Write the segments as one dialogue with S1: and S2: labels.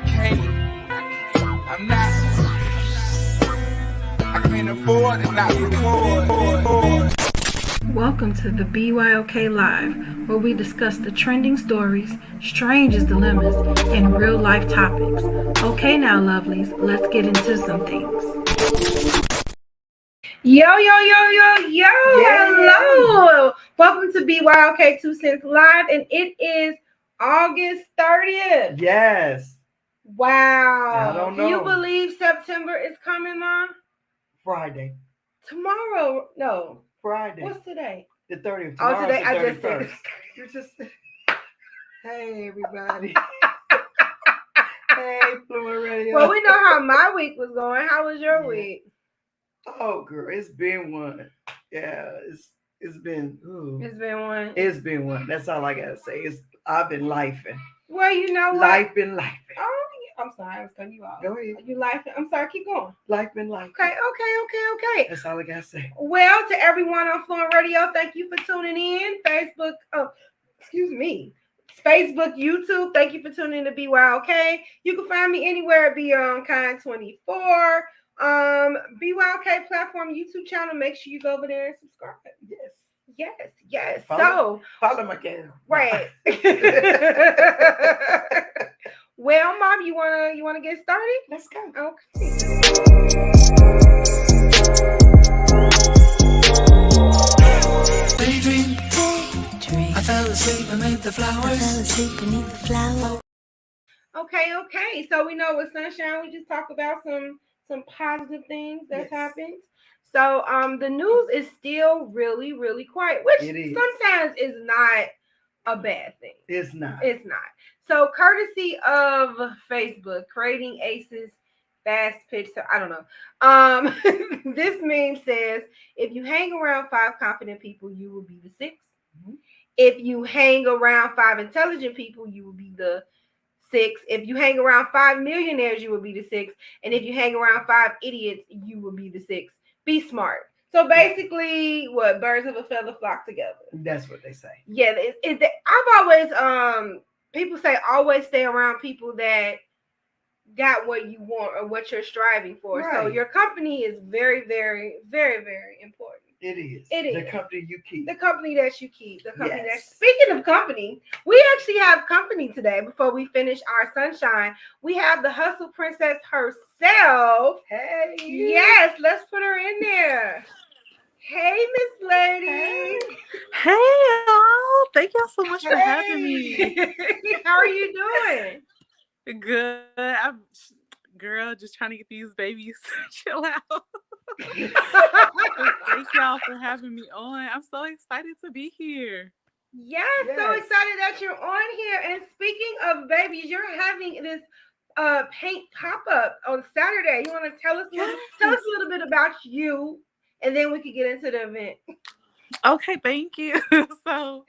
S1: I can't afford to not record.
S2: Welcome to the BYOK Live, where we discuss the trending stories, strangest dilemmas, and real life topics. Okay now, lovelies, let's get into some things. Yo, hello! Welcome to BYOK 2 Cents Live, and it is August 30th.
S3: Yes.
S2: Wow.
S3: I don't know.
S2: Can you believe September is coming, Mom?
S3: Friday.
S2: Tomorrow? No.
S3: Friday.
S2: What's today?
S3: The 30th.
S2: Oh, today
S3: the
S2: I
S3: 31st.
S2: just said.
S3: You just. Hey, everybody. Hey, Fluent Radio.
S2: Well, we know how my week was going. How was your week?
S3: Oh, girl, it's been one. Yeah, it's been. Ooh.
S2: It's been one.
S3: It's been one. That's all I gotta say. I've been lifing.
S2: Well, you know what?
S3: Life been lifing.
S2: Oh, I'm sorry, I was cutting you off.
S3: Go ahead.
S2: You lifing? I'm sorry, keep going.
S3: Life been lifing.
S2: Okay.
S3: That's all I gotta say.
S2: Well, to everyone on Fluent Radio, thank you for tuning in. Facebook, Facebook, YouTube, thank you for tuning in to BYOK. You can find me anywhere at BeyondKind24. BYOK platform YouTube channel. Make sure you go over there and subscribe. Yes.
S3: Follow my girl.
S2: Right. Well, Mom, you wanna get started?
S3: Let's go.
S2: Okay.
S1: Daydream. I fell asleep beneath the flowers.
S2: Okay. So we know with Sunshine, we just talk about some positive things that's happened. So the news is still really, really quiet, which sometimes is not a bad thing.
S3: It's not.
S2: So courtesy of Facebook, creating aces fast pitch. So I don't know. This meme says, if you hang around 5 confident people, you will be the 6th. Mm-hmm. If you hang around 5 intelligent people, you will be the 6th. If you hang around 5 millionaires, you will be the 6th. And if you hang around 5 idiots, you will be the 6th. Be smart. So basically, what birds of a feather flock together.
S3: That's what they say.
S2: Yeah, I've always people say always stay around people that got what you want or what you're striving for. Right. So your company is very, very, very, very important.
S3: It is. The company you keep.
S2: The company that you keep. The company that. Speaking of company, we actually have company today. Before we finish our sunshine, we have the hustle princess herself.
S3: Hey.
S2: Yes, let's put her in there. Hey, Miss Lady.
S4: Hey, y'all. Thank y'all so much for having me.
S2: How are you doing?
S4: Good. I'm, just trying to get these babies to chill out. Thank y'all for having me on. I'm so excited to be here.
S2: Yes, so excited that you're on here. And speaking of babies, you're having this paint pop-up on Saturday. You want to tell us a little bit about you, and then we could get into the event.
S4: Okay, thank you. So,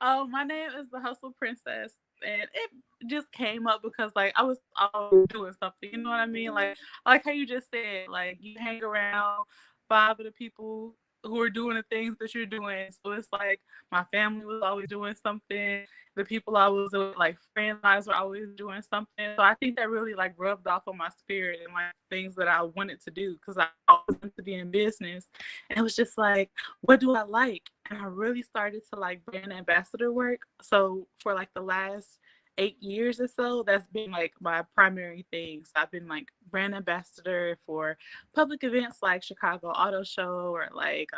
S4: my name is the Hustle Princess, and it just came up because, like, I was always doing something. You know what I mean? Like how you just said, like, you hang around 5 of the people who are doing the things that you're doing. So it's like my family was always doing something. The people I was with, like friends were always doing something. So I think that really like rubbed off on my spirit and like things that I wanted to do because I always wanted to be in business. And it was just like, what do I like? And I really started to like brand ambassador work. So for like the last 8 years or so, that's been like my primary thing. So I've been like brand ambassador for public events like Chicago Auto Show or like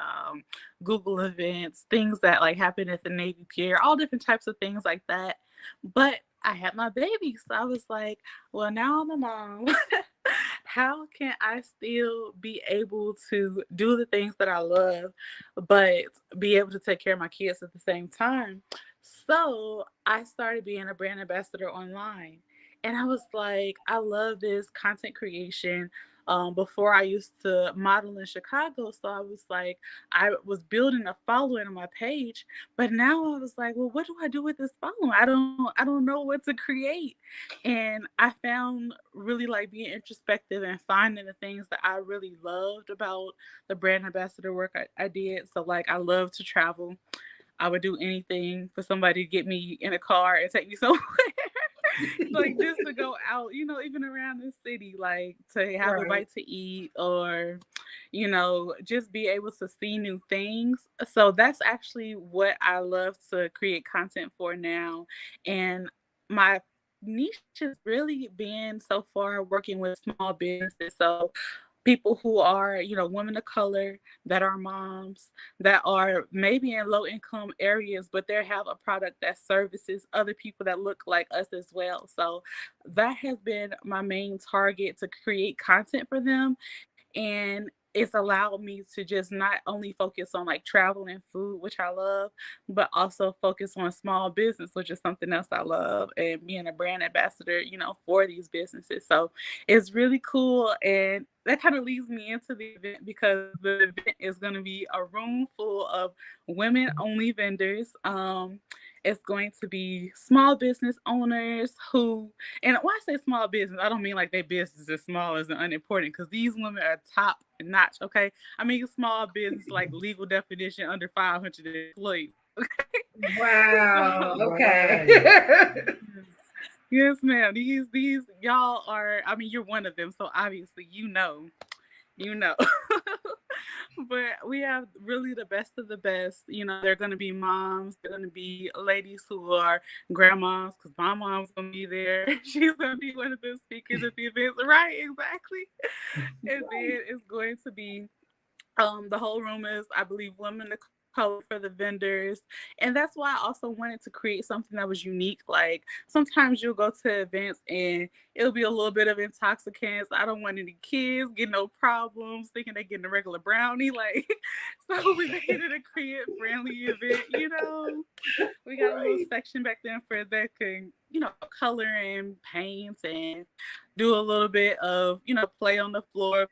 S4: Google events, things that like happen at the Navy Pier, all different types of things like that. But I had my baby, so I was like, well, now I'm a mom. How can I still be able to do the things that I love, but be able to take care of my kids at the same time? So I started being a brand ambassador online. And I was like, I love this content creation. Before I used to model in Chicago. So I was like, I was building a following on my page, but now I was like, well, what do I do with this following? I don't know what to create. And I found really like being introspective and finding the things that I really loved about the brand ambassador work I did. So like, I love to travel. I would do anything for somebody to get me in a car and take me somewhere. like just to go out, you know, even around the city, like to have a bite to eat or, you know, just be able to see new things. So that's actually what I love to create content for now. And my niche has really been so far working with small businesses. So people who are, you know, women of color, that are moms, that are maybe in low income areas, but they have a product that services other people that look like us as well. So that has been my main target, to create content for them. And it's allowed me to just not only focus on like travel and food, which I love, but also focus on small business, which is something else I love, and being a brand ambassador, you know, for these businesses. So it's really cool. And that kind of leads me into the event, because the event is going to be a room full of women only vendors. It's going to be small business owners who, and when I say small business, I don't mean like their business is small as unimportant, because these women are top notch, okay? I mean small business, like legal definition, under 500 employees.
S2: Wow.
S4: So,
S2: Okay.
S4: yes, ma'am. These y'all are, I mean, you're one of them, so obviously you know. But we have really the best of the best. You know, they're going to be moms. They're going to be ladies who are grandmas, because my mom's going to be there. She's going to be one of the speakers at the event. Right, exactly. And then it's going to be the whole room is, I believe, women of color for the vendors. And that's why I also wanted to create something that was unique. Like sometimes you'll go to events and it'll be a little bit of intoxicants. I don't want any kids getting no problems thinking they're getting a regular brownie. Like, so we made it a kid friendly event, you know. We got a little section back there for that can, you know, color and paint and do a little bit of, you know, play on the floor,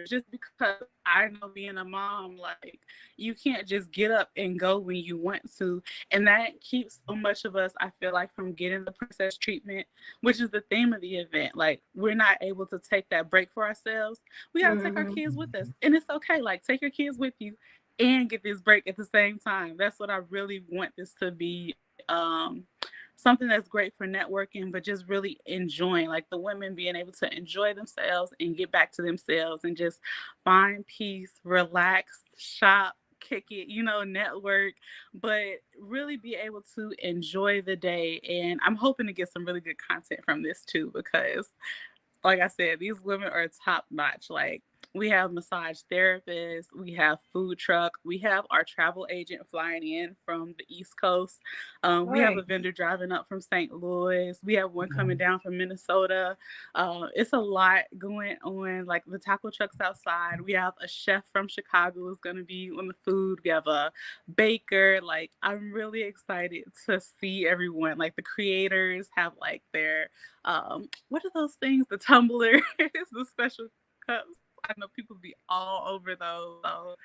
S4: just because I know being a mom, like you can't just get up and go when you want to. And that keeps so much of us, I feel like, from getting the princess treatment, which is the theme of the event. Like we're not able to take that break for ourselves. We got to take our kids with us. And it's okay. Like take your kids with you and get this break at the same time. That's what I really want this to be. Something that's great for networking, but just really enjoying, like the women being able to enjoy themselves and get back to themselves and just find peace, relax, shop, kick it, you know, network, but really be able to enjoy the day. And I'm hoping to get some really good content from this too, because like I said, these women are top notch. Like we have massage therapists, we have food truck, we have our travel agent flying in from the East Coast. We have a vendor driving up from St. Louis. We have one coming down from Minnesota. It's a lot going on. Like the taco trucks outside. We have a chef from Chicago who's going to be on the food. We have a baker. Like I'm really excited to see everyone. Like the creators have like their what are those things? The tumblers, the special cups. I know people be all over those. So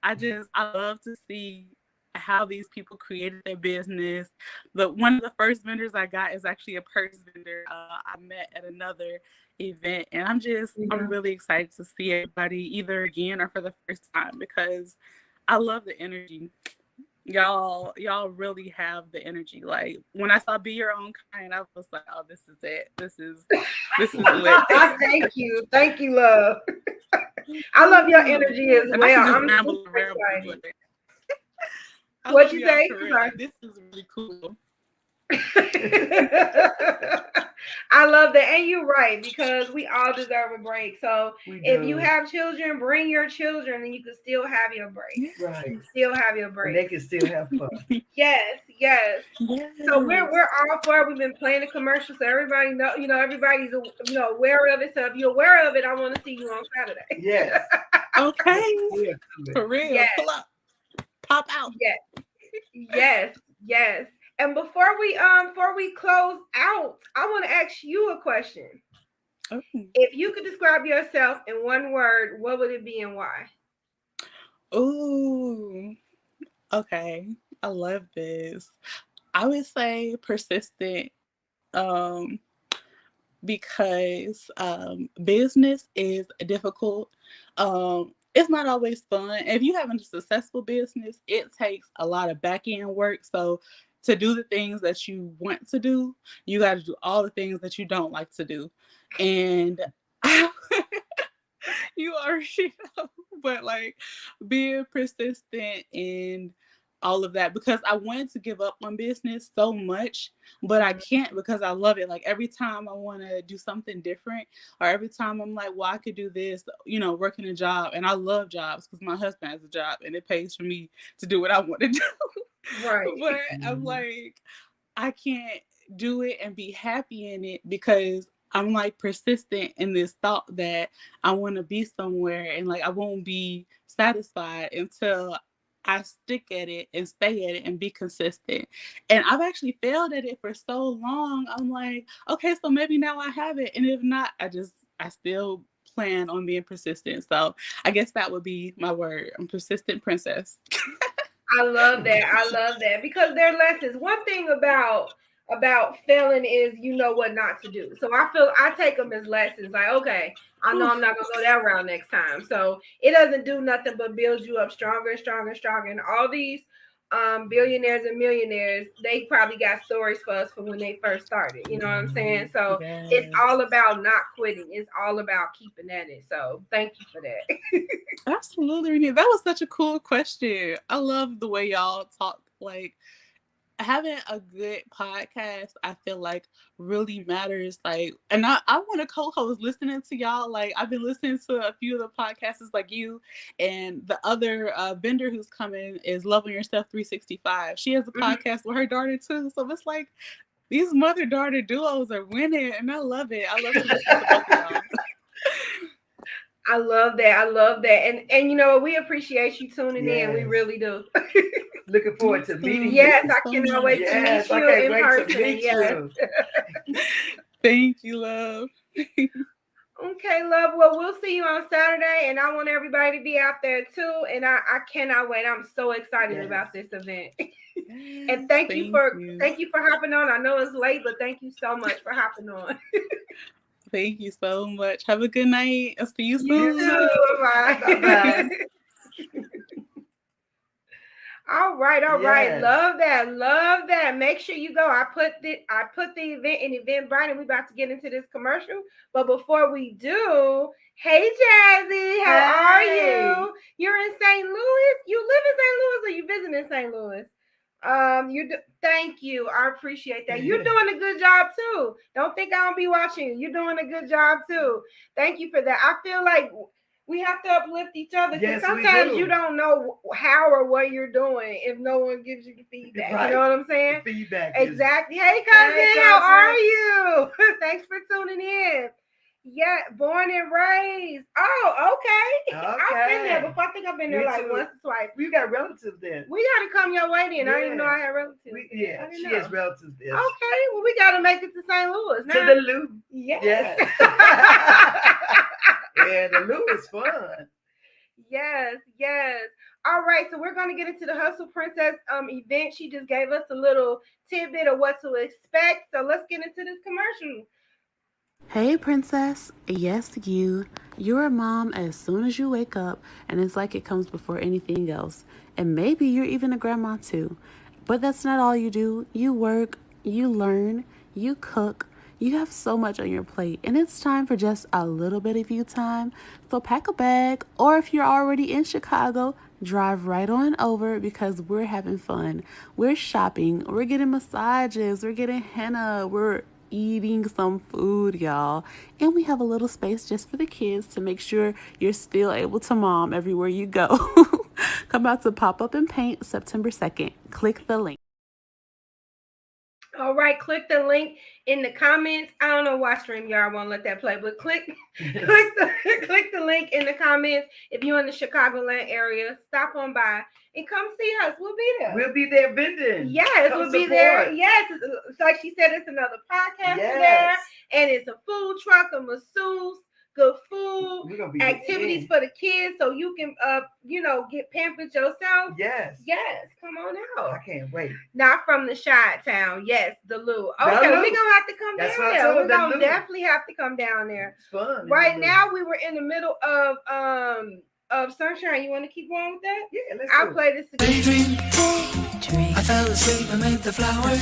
S4: I love to see how these people created their business. But one of the first vendors I got is actually a purse vendor I met at another event. And I'm really excited to see everybody either again or for the first time, because I love the energy. Y'all really have the energy. Like when I saw Be Your Own Kind, I was like, oh, this is it. This is lit.
S2: Thank you, love. I love your energy as
S4: and
S2: well.
S4: I'm just excited.
S2: What you say?
S4: This is really cool.
S2: I love that. And you're right, because we all deserve a break. So if you have children, bring your children and you can still have your break.
S3: Right.
S2: You still have your break.
S3: And they can still have fun.
S2: Yes. So we're all for it. We've been playing the commercial, so everybody know, you know, everybody's aware of it. So if you're aware of it, I want to see you on Saturday.
S3: Yes.
S4: Okay. For real.
S2: Yes.
S4: Pull up. Pop out.
S2: Yes. And before we close out, I want to ask you a question. Okay. If you could describe yourself in one word, what would it be and why?
S4: Ooh. Okay. I love this. I would say persistent. Because business is difficult. It's not always fun. If you have a successful business, it takes a lot of back end work. So to do the things that you want to do, you got to do all the things that you don't like to do. And you already know, but like being persistent and all of that, because I wanted to give up on business so much, but I can't because I love it. Like every time I want to do something different, or every time I'm like, well, I could do this, you know, working a job, and I love jobs because my husband has a job and it pays for me to do what I want to do.
S2: Right.
S4: But I'm like, I can't do it and be happy in it because I'm like persistent in this thought that I want to be somewhere, and like I won't be satisfied until I stick at it and stay at it and be consistent. And I've actually failed at it for so long. I'm like, okay, so maybe now I have it. And if not, I still plan on being persistent. So I guess that would be my word. I'm persistent princess.
S2: I love that. I love that because they're lessons. One thing about failing is you know what not to do. So I take them as lessons. Like, okay, I know I'm not gonna go that route next time. So it doesn't do nothing but build you up stronger and stronger and stronger. And all these billionaires and millionaires, they probably got stories for us from when they first started. You know what I'm saying? So It's all about not quitting. It's all about keeping at it. So thank you for that.
S4: Absolutely, Renee. That was such a cool question. I love the way y'all talk. Like, having a good podcast, I feel like really matters. Like, and I want to co-host listening to y'all. Like, I've been listening to a few of the podcasts like you, and the other vendor who's coming is Loving Yourself 365. She has a podcast with her daughter too. So it's like these mother-daughter duos are winning, and I love it. I love to listen to both of y'all.
S2: I love that. I love that. And you know, we appreciate you tuning in. We really do.
S3: Looking forward to meeting you.
S2: Yes, I cannot wait to meet you in person.
S3: You.
S4: Thank you, love.
S2: Okay, love. Well, we'll see you on Saturday, and I want everybody to be out there too. And I cannot wait. I'm so excited about this event. And thank you for hopping on. I know it's late, but thank you so much for hopping on.
S4: Thank you so much. Have a good night. I'll see you soon.
S2: You too. Bye-bye. All right. Love that. Make sure you go. I put the event in Eventbrite, and we're about to get into this commercial. But before we do, hey Jazzy, how are you? You're in St. Louis? You live in St. Louis, or you visiting St. Louis? Thank you. I appreciate that. You're doing a good job too. Don't think I don't be watching you. You're doing a good job too. Thank you for that. I feel like we have to uplift each other because sometimes you don't know how or what you're doing if no one gives you the feedback. Right. You know what I'm saying? The feedback. Exactly. Hey, cousin, how are you? Thanks for tuning in. Yeah, born and raised. Oh, okay. I've been there before. I think I've been there like once or twice.
S3: We got relatives there.
S2: We got to come your way then. Yeah. I didn't even know I had relatives.
S3: She has relatives there.
S2: Okay, well, we got to make it to St. Louis now.
S3: To the Lou.
S2: Yes.
S3: Yeah, the Lou is fun.
S2: Yes. All right, so we're going to get into the Hustle Princess event. She just gave us a little tidbit of what to expect. So let's get into this commercial.
S5: Hey princess, yes you're a mom as soon as you wake up, and it's like it comes before anything else. And maybe you're even a grandma too. But that's not all you do. You work, you learn, you cook, you have so much on your plate, and it's time for just a little bit of you time. So pack a bag, or if you're already in Chicago, drive right on over because we're having fun. We're shopping, we're getting massages, we're getting henna, we're eating some food, y'all, and we have a little space just for the kids to make sure you're still able to mom everywhere you go. Come out to Pop Up and Paint September 2nd. Click the link.
S2: All right, click the link in the comments. I don't know why StreamYard won't let that play, but click the link in the comments. If you're in the Chicagoland area, stop on by and come see us. We'll be there.
S3: We'll be there vending.
S2: Yes, we'll be there. Yes, it's like she said, it's another podcast there, and it's a food truck, a masseuse, good food, activities for the kids, so you can get pampered yourself. Yes, come on out. I
S3: can't wait.
S2: Not from the Chi-Town. Yes, the Lou. Okay, we're gonna have to come down there. We're gonna definitely have to come down there.
S3: It's fun.
S2: Right now we were in the middle of Sunshine. You want to keep going with that?
S3: Yeah, let's
S2: I'll play this again.
S1: Daydream. fell asleep beneath the flowers.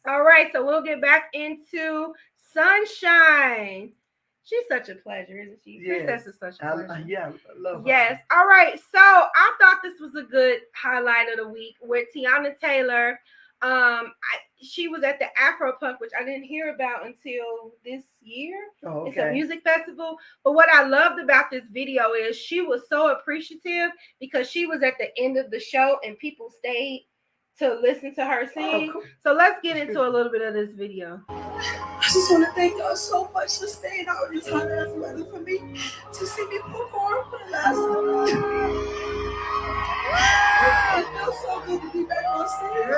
S2: All right, so we'll get back into Sunshine. She's such a pleasure, isn't she?
S3: Yes.
S2: Princess is such a pleasure.
S3: Yeah, I love her.
S2: Yes. All right. So I thought this was a good highlight of the week with Teyana Taylor. She was at the Afro Punk, which I didn't hear about until this year.
S3: Oh, okay.
S2: It's a music festival. But what I loved about this video is she was so appreciative because she was at the end of the show and people stayed to listen to her sing.
S3: Oh, cool.
S2: So let's get into a little bit of this video.
S6: I just want to thank y'all so much for staying out this hot ass weather for me to see me perform for the last time. It feels so good to be back on stage.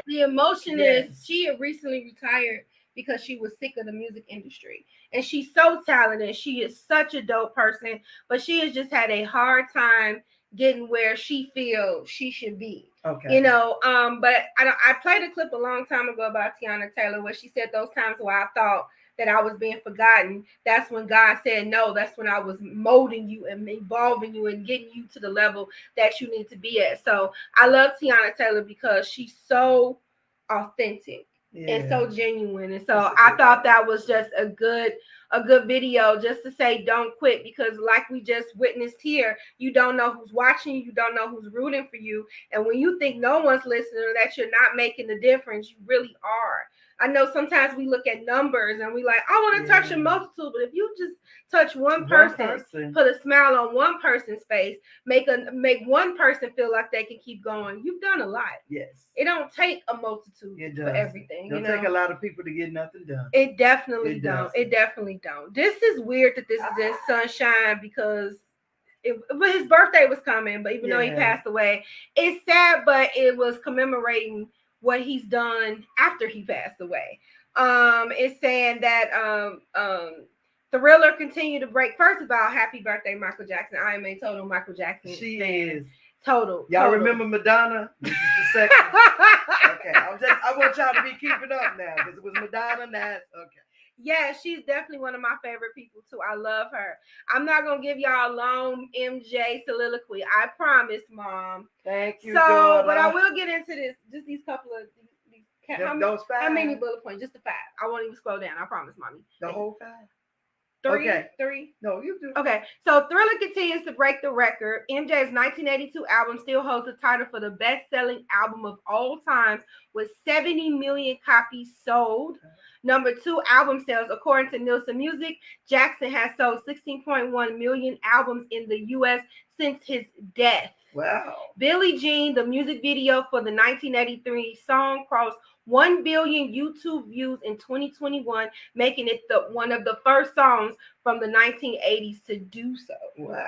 S2: The emotion is she had recently retired because she was sick of the music industry. And she's so talented. She is such a dope person, but she has just had a hard time getting where she feels she should be.
S3: Okay.
S2: You know, but I played a clip a long time ago about Teyana Taylor where she said those times where I thought that I was being forgotten, that's when God said no. That's when I was molding you and evolving you and getting you to the level that you need to be at. So I love Teyana Taylor because she's so authentic and so genuine. And so I thought that was just a good video just to say don't quit, because like we just witnessed here, you don't know who's watching you don't know who's rooting for you, and when you think no one's listening or that you're not making the difference, you really are. I know sometimes we look at numbers and we like, I want to touch a multitude, but if you just touch one person, put a smile on one person's face, make one person feel like they can keep going, you've done a lot.
S3: Yes.
S2: It don't take a multitude for everything.
S3: It don't take a lot of people to get nothing done.
S2: It definitely don't. It definitely don't. This is weird that this is in Sunshine because his birthday was coming, but even though he passed away, it's sad, but it was commemorating what he's done after he passed away. It's saying that Thriller continued to break. First of all, happy birthday, Michael Jackson. I am a total Michael Jackson.
S3: She is.
S2: Total.
S3: Y'all remember Madonna? This is the second. Okay. I want y'all to be keeping up now because it was Madonna. Okay.
S2: Yeah, she's definitely one of my favorite people too. I love her. I'm not gonna give y'all a long MJ soliloquy. I promise, Mom.
S3: Thank you.
S2: So, but I will get into this. Just these couple of how many bullet points? Just the 5. I won't even scroll down. I promise, Mommy.
S3: The whole 5.
S2: 3.
S3: Okay.
S2: 3.
S3: No, you do.
S2: Okay. So Thriller continues to break the record. MJ's 1982 album still holds the title for the best-selling album of all times with 70 million copies sold. Number 2 album sales, according to Nielsen Music. Jackson has sold 16.1 million albums in the U.S. since his death.
S3: Wow.
S2: Billie Jean, the music video for the 1983 song, crossed 1 billion YouTube views in 2021, making it one of the first songs from the 1980s to do so.
S3: Wow.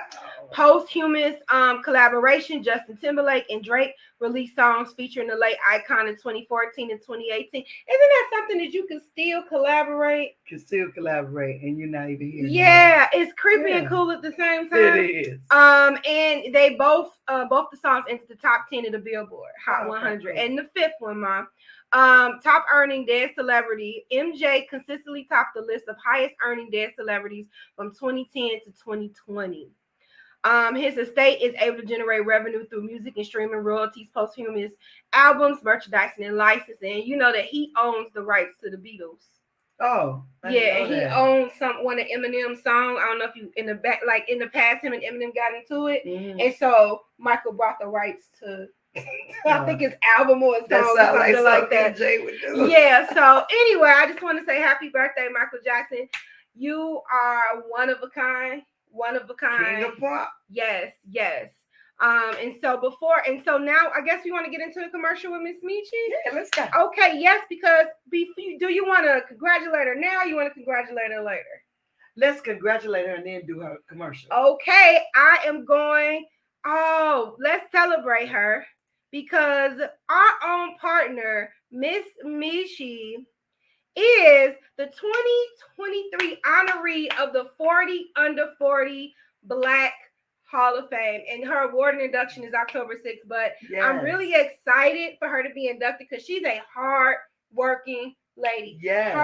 S2: Posthumous collaboration, Justin Timberlake and Drake released songs featuring the late icon in 2014 and 2018. Isn't that something that you can still collaborate?
S3: And you're not even here.
S2: Yeah, it's creepy and cool at the same time.
S3: It is.
S2: And they both the songs entered the top 10 of the Billboard Hot 100. Cool. And the 5th one, Mom. Top earning dead celebrity. MJ consistently topped the list of highest earning dead celebrities from 2010 to 2020. His estate is able to generate revenue through music and streaming royalties, posthumous albums, merchandising, and licensing. You know that he owns the rights to the Beatles.
S3: Oh,
S2: yeah, and he owns one of Eminem's songs. I don't know if you in the past him and Eminem got into it, and so Michael brought the rights to. I think it's album or a song or something like that.
S3: MJ would do.
S2: Yeah. So anyway, I just want to say happy birthday, Michael Jackson. You are one of a kind.
S3: King of pop.
S2: Yes. And so now I guess we want to get into the commercial with MzMetchi.
S3: Yeah, let's go.
S2: Okay, yes, because do you want to congratulate her now? Or you want to congratulate her later?
S3: Let's congratulate her and then do her commercial.
S2: Okay, I am going. Oh, let's celebrate her. Because our own partner, MzMetchi, is the 2023 honoree of the 40 Under 40 Black Hall of Fame. And her award and induction is October 6th. But I'm really excited for her to be inducted because she's a hard-working lady.
S3: Yes.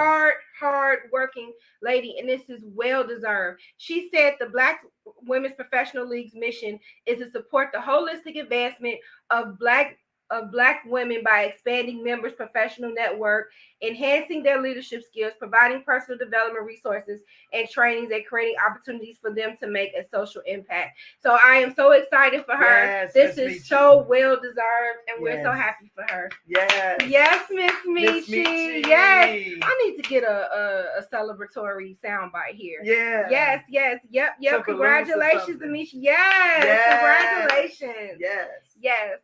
S2: Hard working lady, and this is well deserved. She said the Black Women's Professional League's mission is to support the holistic advancement of black women by expanding members' professional network, enhancing their leadership skills, providing personal development resources and trainings, and creating opportunities for them to make a social impact. So I am so excited for her.
S3: Yes,
S2: this
S3: Miss
S2: is
S3: Metchi.
S2: so well deserved, and we're so
S3: Yes.
S2: happy for her.
S3: Yes.
S2: Yes, Miss
S3: Miss
S2: Metchi.
S3: Metchi.
S2: Yes. I need to get a celebratory soundbite here.
S3: Yeah.
S2: Yes. Yep.
S3: Some
S2: Congratulations to
S3: balloons or
S2: Metchi. Yes.
S3: Yes.
S2: Congratulations.
S3: Yes.
S2: Yes.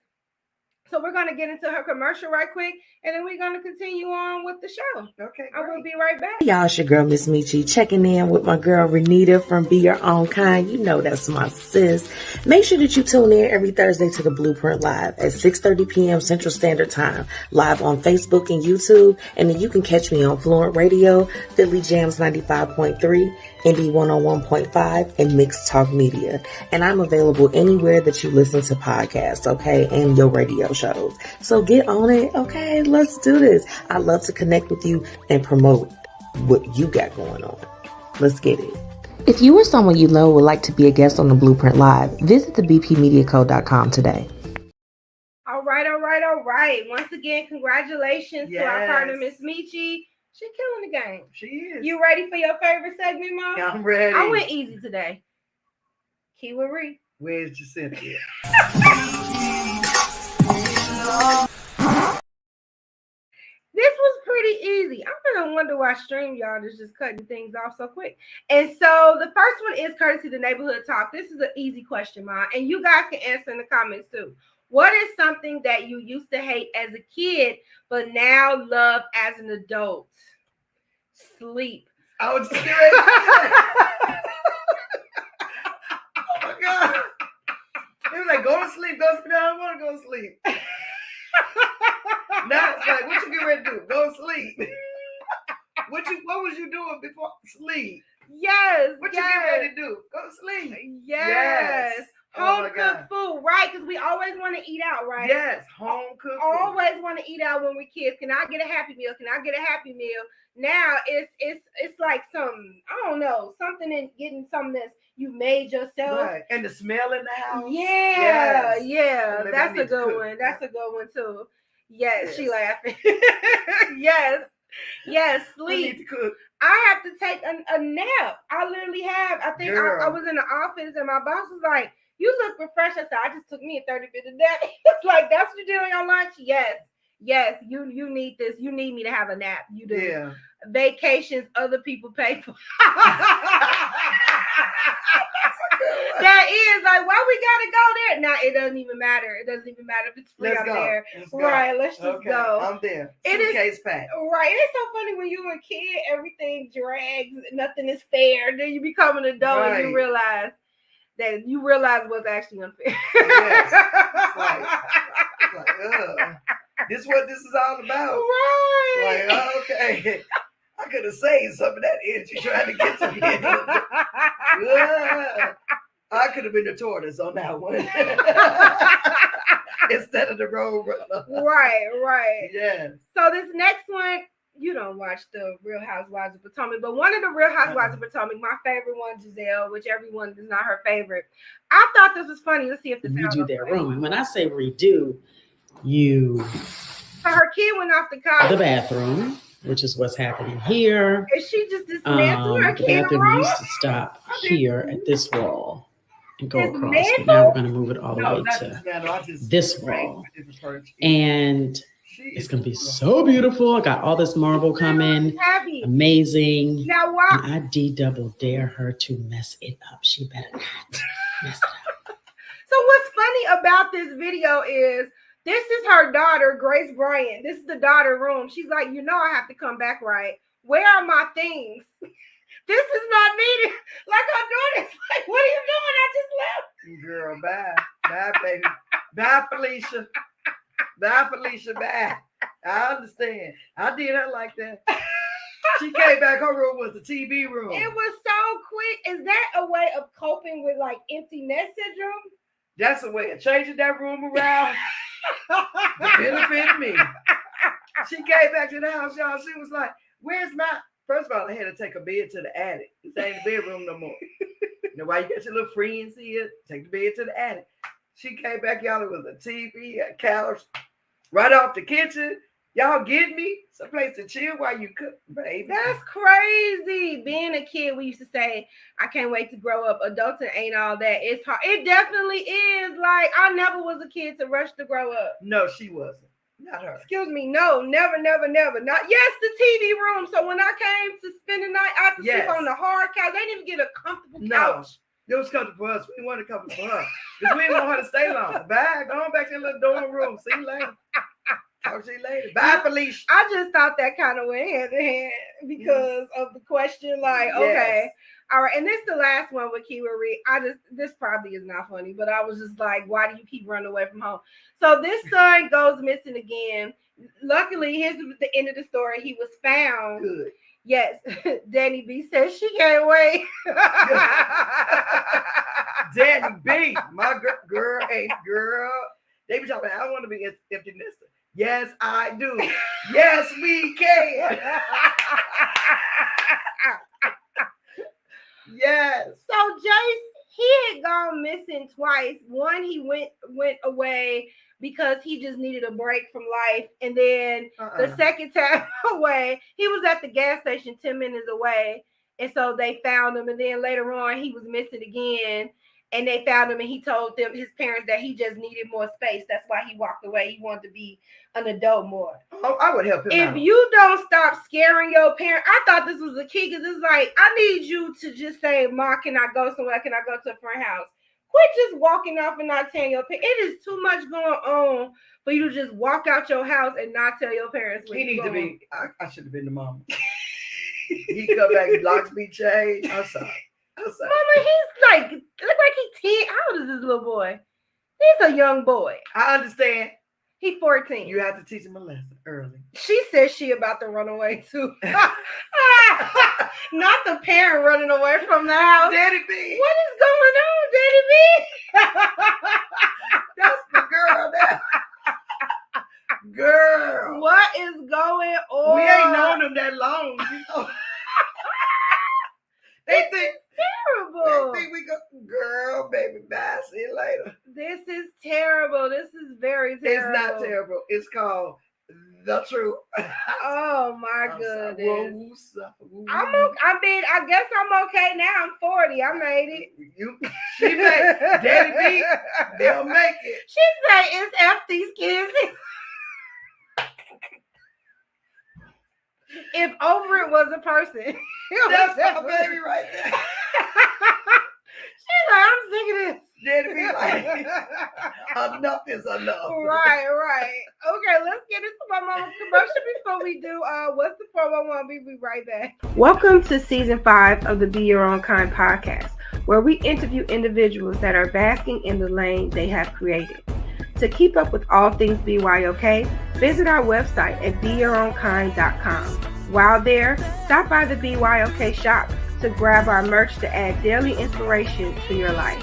S2: So we're going to get into her commercial right quick, and then we're going to continue on with the show.
S3: Okay,
S2: I will be right back.
S7: Y'all, it's your girl, Miss Metchi, checking in with my girl, Renita from Be Your Own Kind. You know that's my sis. Make sure that you tune in every Thursday to the Blueprint Live at 6:30 p.m. Central Standard Time, live on Facebook and YouTube. And then you can catch me on Fluent Radio, Philly Jams 95.3, Indie 101.5, and Mixed Talk Media. And I'm available anywhere that you listen to podcasts, okay, and your radio shows. So get on it, okay? Let's do this. I love to connect with you and promote what you got going on. Let's get it. If you or someone you know would like to be a guest on the Blueprint Live, visit thebpmediacode.com today.
S2: All right. Once again, congratulations to our partner, Miss Metchi. She's killing the game.
S3: She is.
S2: You ready for your favorite segment, Mom?
S3: Yeah, I'm ready.
S2: I went easy today. Keyword Re.
S3: Where's Jacinthia?
S2: This was pretty easy. I'm gonna wonder why StreamYard is just cutting things off so quick. And so the first one is courtesy the Neighborhood Talk. This is an easy question, Mom, and you guys can answer in the comments too. What is something that you used to hate as a kid but now love as an adult? Sleep.
S3: I was just ready. Oh my God. They was like, go to sleep. Go to sleep. I don't want to go to sleep. Now it's like, what you get ready to do? Go to sleep. What was you doing before sleep?
S2: Yes.
S3: What you get ready to do? Go to sleep.
S2: Yes.
S3: Oh
S2: Home
S3: my
S2: cooked
S3: God.
S2: food, right? Because we always want to eat out, right?
S3: Yes, home cooked food.
S2: Always want to eat out when we're kids. Can I get a Happy Meal? Can I get a Happy Meal? Now it's like some, I don't know, something in getting something that's you made yourself.
S3: Right. And the smell in the house.
S2: Yeah.
S3: Maybe
S2: That's
S3: I
S2: a
S3: need to
S2: good
S3: cook.
S2: one. That's a good one too. Yes, she
S3: Yes.
S2: laughing. Yes,
S3: I
S2: sleep.
S3: need to cook.
S2: I have to take a nap. I literally have. I think I was in the office and my boss was like, you look refreshed. I said, I just took me a 30-minute nap. It's like, that's what you do on your lunch? Yes, you need this. You need me to have a nap. You do.
S3: Yeah.
S2: Vacations other people pay for. That is like, why we gotta go there? Now it doesn't even matter. It doesn't even matter if it's free
S3: Let's
S2: up
S3: go.
S2: there.
S3: Let's go.
S2: Right, let's just go.
S3: I'm there.
S2: It is-
S3: Suitcase packed.
S2: Right. It's so funny when you were a kid, everything drags, nothing is fair. Then you become an adult and you
S3: Right.
S2: realize what's actually unfair.
S3: Yes. It's like, ugh. This is what this is all about.
S2: Right.
S3: Like, okay. I could have saved some of that energy trying to get to me. Ugh. I could have been the tortoise on that one. Instead of the road runner.
S2: Right.
S3: Yes.
S2: So this next one, you don't watch the Real Housewives of Potomac, but one of the Real Housewives of Potomac, my favorite one, Gizelle, which everyone is not her favorite. I thought this was funny. Let's see if this
S8: redo their room. And when I say redo, you
S2: So her kid went off to college.
S8: the bathroom, which is what's happening here.
S2: And she just dismantled her
S8: The
S2: kid
S8: bathroom
S2: room.
S8: used to stop here at this wall and go across.
S2: Dismantle?
S8: But now we're going to move it all the way
S3: not
S8: to
S3: this man. I just
S8: this
S3: prayed
S8: wall.
S3: for different purchase.
S8: And it's going to be so beautiful. I got all this marble coming.
S2: Happy.
S8: Amazing.
S2: Now why?
S8: And I double dare her to mess it up. She better not mess it up.
S2: So what's funny about this video is this is her daughter, Grace Bryant. This is the daughter room. She's like, I have to come back, right? Where are my things? This is not needed. Like her daughter's like, what are you doing? I just left.
S3: Girl, bye. Bye, baby. Bye, Felicia. Bye, Felicia. Bye. I understand. I did her like that. She came back. Her room was the TV room.
S2: It was so quick. Is that a way of coping with like empty nest syndrome?
S3: That's a way of changing that room around to benefit me. She came back to the house, y'all. She was like, where's my... First of all, I had to take a bed to the attic. This ain't the bedroom no more. You know why you got your little friends here? Take the bed to the attic. She came back, y'all. It was a TV, a couch, right off the kitchen. Y'all get me? Someplace to chill while you cook, baby.
S2: That's crazy. Being a kid, we used to say, I can't wait to grow up. Adulting ain't all that. It's hard. It definitely is. Like, I never was a kid to rush to grow up.
S3: No, she wasn't. Not her.
S2: Excuse me. No, never. Not yes, the TV room. So when I came to spend the night, I had to sleep on the hard couch. They didn't even get a comfortable couch.
S3: It was comfortable for us. We didn't want it comfortable for her. Because we didn't want her to stay long. Bye. Go on back to the little dorm room. See you later. Talk to you later. Bye, Felicia.
S2: I just thought that kind of went hand in hand because of the question. Like, okay. All right. And this is the last one with keyword read. This probably is not funny, but I was just like, why do you keep running away from home? So this son goes missing again. Luckily, here's the end of the story. He was found.
S3: Good.
S2: Yes. Danny B says she can't wait.
S3: Danny B, my girl. They be talking, I want to be empty nester. Yes, I do. Yes, we can. Yes.
S2: So Jace, he had gone missing twice. One, he went away because he just needed a break from life. And then the second time away, he was at the gas station 10 minutes away. And so they found him. And then later on, he was missing again. And they found him, and he told them, his parents, that he just needed more space. That's why he walked away. He wanted to be an adult more.
S3: Oh, I would help him out.
S2: If you don't stop scaring your parents, I thought this was a key, because it's like, I need you to just say, Ma, can I go somewhere? Can I go to a friend's house? Quit just walking off and not telling your parents. It is too much going on for you to just walk out your house and not tell your parents where you're going.
S3: I should have been the mama. He come back, locks me changed. I'm sorry.
S2: Mama, he's like, look like he's 10. How old is this little boy? He's a young boy.
S3: I understand.
S2: He's 14.
S3: You have to teach him a lesson early.
S2: She says she about to run away too. Not the parent running away from the house.
S3: Daddy B.
S2: What is going on, Daddy B?
S3: That's the girl there. Girl.
S2: What is going on?
S3: We ain't known them that long, you know. They think
S2: terrible.
S3: They think we go, girl, baby, bye. See you later.
S2: This is terrible. This is very terrible.
S3: It's not terrible. It's called the truth.
S2: Oh my goodness.
S3: I
S2: I guess I'm okay now. I'm 40. I made it.
S3: She made Daddy B. They'll make it.
S2: She say it's F these kids. If over it was a person.
S3: That's my baby right there.
S2: She's like, I'm sick of this.
S3: Daddy be like, enough is enough.
S2: Right. Okay, let's get into my mama commercial before we do what's the 411. We'll be right back. Welcome to season 5 of the Be Your Own Kind podcast, where we interview individuals that are basking in the lane they have created. To keep up with all things BYOK, visit our website at beyourownkind.com. While there, stop by the BYOK shop to grab our merch to add daily inspiration to your life.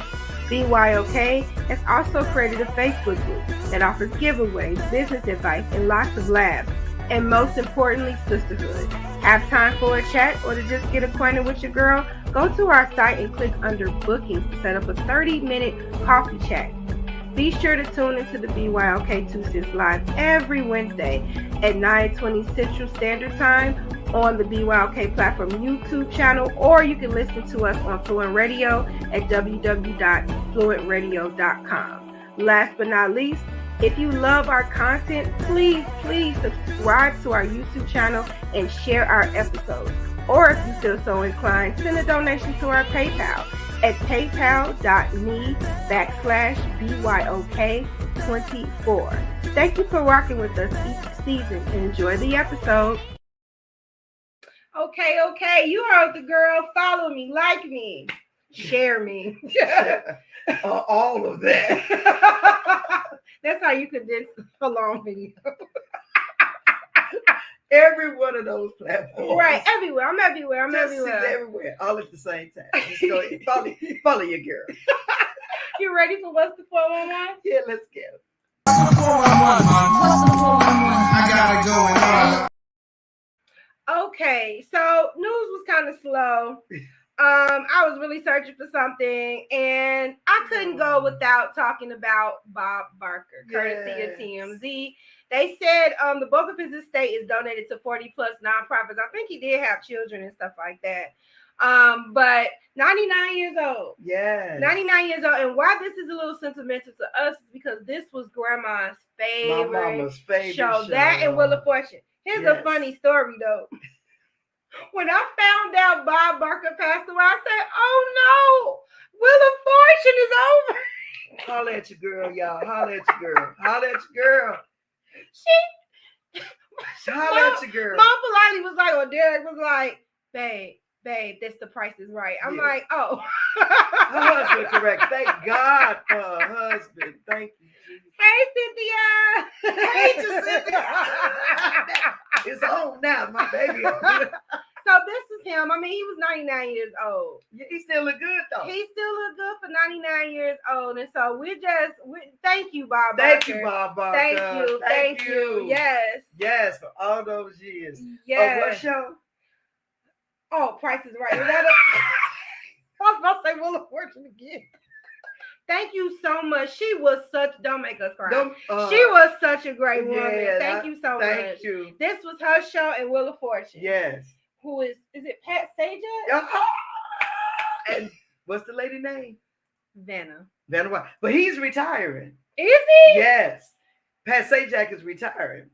S2: BYOK has also created a Facebook group that offers giveaways, business advice, and lots of laughs, and most importantly, sisterhood. Have time for a chat or to just get acquainted with your girl? Go to our site and click under bookings to set up a 30-minute coffee chat. Be sure to tune into the BYOK 2 Cents Live every Wednesday at 9:20 Central Standard Time on the BYOK Platform YouTube channel, or you can listen to us on Fluent Radio at www.fluentradio.com. Last but not least, if you love our content, please subscribe to our YouTube channel and share our episodes. Or if you feel so inclined, send a donation to our PayPal at paypal.me/BYOK24. Thank you for rocking with us each season and enjoy the episode. Okay. You heard the girl. Follow me, like me, share me.
S3: All of that.
S2: That's how you condense a long video.
S3: Every one of those platforms.
S2: Right, everywhere. I'm everywhere.
S3: Everywhere. All at the same time. Just go ahead. Follow your girl.
S2: You ready for what's the 411?
S3: Yeah, let's get it.
S9: What's the 411? I got it going on.
S2: kind of slow. I was really searching for something, and I couldn't go without talking about Bob Barker, courtesy of TMZ. They said the bulk of his estate is donated to 40 plus nonprofits. I think he did have children and stuff like that. But 99 years old.
S3: Yes.
S2: 99 years old. And why this is a little sentimental to us is because this was grandma's favorite,
S3: My mama's favorite show.
S2: That and Wheel of Fortune. Here's a funny story though. When I found out Bob Barker passed away, I said, "Oh no, Wheel of Fortune is over."
S3: Holla at your girl, y'all. Holla at your girl. Holla at your girl. Holla at your girl.
S2: Mom politely was like, or Derek was like, babe, this The Price is Right. I'm like, oh.
S3: Her husband correct. Thank God for her husband. Thank you.
S2: Hey, Cynthia.
S3: Hey, Cynthia. It's on now, my baby.
S2: So this is him. I mean, he was 99 years old.
S3: Yeah, he still look good though.
S2: He still look good for 99 years old. And so we thank you, Bob Barker.
S3: Thank you, Bob Barker.
S2: Thank you. Yes.
S3: Yes, for all those years.
S2: Yes.
S3: Oh, what show?
S2: Oh, Price is Right. Was that I was about to say Wheel of Fortune again. Thank you so much. She was don't make us cry. She was such a great woman.
S3: Yeah,
S2: thank you so much.
S3: Thank you.
S2: This was her show and Wheel of Fortune.
S3: Yes.
S2: Who is it Pat Sajak?
S3: And what's the lady name?
S2: Vanna
S3: White. But he's retiring.
S2: Is he?
S3: Yes. Pat Sajak is retiring.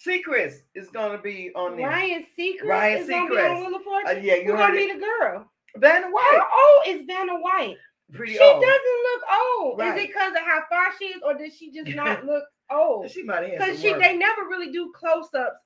S3: Seacrest is gonna be on there.
S2: Ryan Seacrest is gonna be on Wheel of Fortune.
S3: Yeah, you
S2: Who's
S3: heard
S2: gonna
S3: it.
S2: be the girl?
S3: Vanna White.
S2: How old is Vanna White?
S3: Pretty
S2: she
S3: old.
S2: Doesn't look old.
S3: Right.
S2: Is it because of how far she is, or does she just not look old?
S3: She might have
S2: because they never really do close-ups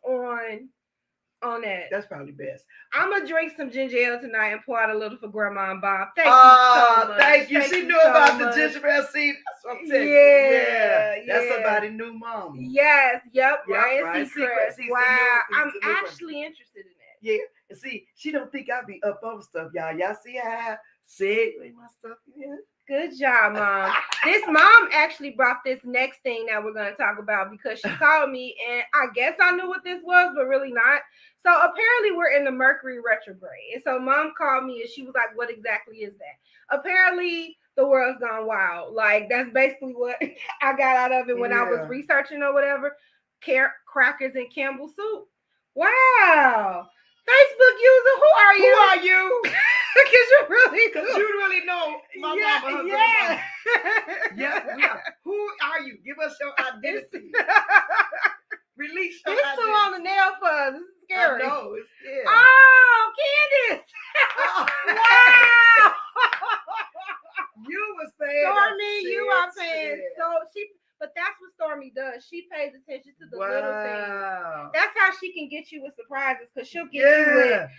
S2: on that.
S3: That's probably best.
S2: I'm gonna drink some ginger ale tonight and pour out a little for Grandma and Bob. Thank you so much.
S3: Thank you. She knew about the ginger ale seed. That's what I'm telling you.
S2: Yeah.
S3: That's somebody's new mom.
S2: Yes. Yep.
S3: Ryan
S2: Seacrest. Wow. I'm actually interested in that.
S3: Yeah. And see, she don't think I'll be up on stuff, y'all. Y'all see how I segue my stuff in?
S2: Good job, Mom. This mom actually brought this next thing that we're going to talk about because she called me and I guess I knew what this was, but really not. So apparently we're in the Mercury retrograde. And so Mom called me and she was like, what exactly is that? Apparently the world's gone wild. Like that's basically what I got out of it when I was researching or whatever. Crackers and Campbell soup. Wow. Facebook user, who are you?
S3: Who are you?
S2: Because
S3: you really know my mama.
S2: Yeah.
S3: Yeah. Who are you? Give us your identity. Release your
S2: identity. This two on the nail fuzz. This is scary.
S3: I know. It's scary.
S2: Oh, Candace. Wow.
S3: You was saying.
S2: Stormy, you are saying. But that's what Stormy does. She pays attention to the little things. That's how she can get you with surprises because she'll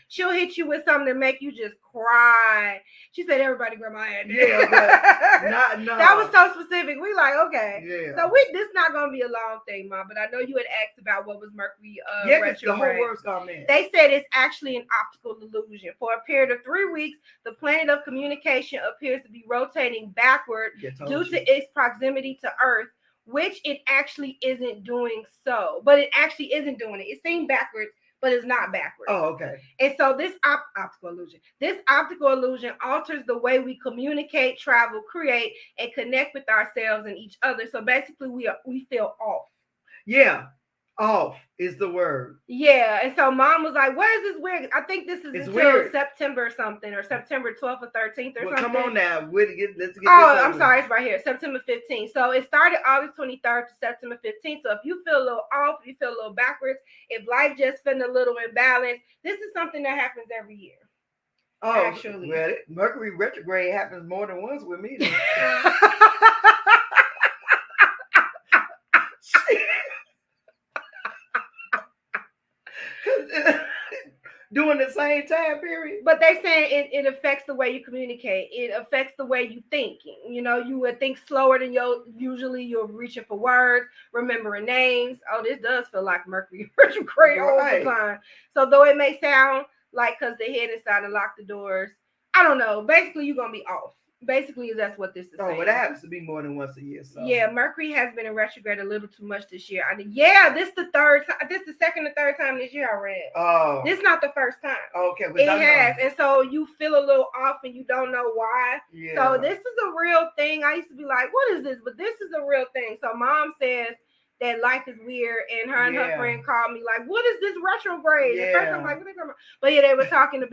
S2: she'll hit you with something to make you just cry. She said, "Everybody grab my hand."
S3: Yeah, but no.
S2: That was so specific. We like, okay.
S3: Yeah.
S2: So this not gonna be a long thing, Mom. But I know you had asked about what was Mercury retrograde.
S3: The whole world's gone in.
S2: They said it's actually an optical illusion. For a period of 3 weeks, the planet of communication appears to be rotating backward due to its proximity to Earth, which it actually isn't doing so. But it actually isn't doing it. It's saying backwards, but it's not backwards.
S3: Oh, okay.
S2: And so this optical illusion alters the way we communicate, travel, create, and connect with ourselves and each other. So basically, we feel off.
S3: Yeah. Off is the word.
S2: Yeah, and so Mom was like, "What is this weird?" I think this is until September something or September 12th or 13th or something.
S3: Come on now, let's get this.
S2: I'm sorry, it's right here, September 15th. So it started August 23rd to September 15th. So if you feel a little off, if you feel a little backwards, if life just been a little imbalanced, this is something that happens every year.
S3: Oh,
S2: actually,
S3: well, Mercury retrograde happens more than once with me. During the same time period.
S2: But they're saying it affects the way you communicate. It affects the way you think. You know, you would think slower than usually you're reaching for words, remembering names. Oh, this does feel like Mercury retrograde all the time. So though it may sound like because the head is trying to lock the doors, I don't know. Basically, you're going to be off. Basically, that's what this is saying.
S3: Well, that happens to be more than once a year. So.
S2: Yeah, Mercury has been in retrograde a little too much this year. This the third time. This the second or third time this year I read.
S3: Oh.
S2: This not the first time.
S3: Okay.
S2: It has. And so you feel a little off and you don't know why.
S3: Yeah.
S2: So this is a real thing. I used to be like, what is this? But this is a real thing. So mom says that life is weird, and her and her friend called me like, what is this retrograde?
S3: Yeah.
S2: At first I'm like, what are they talking about? But yeah, they were talking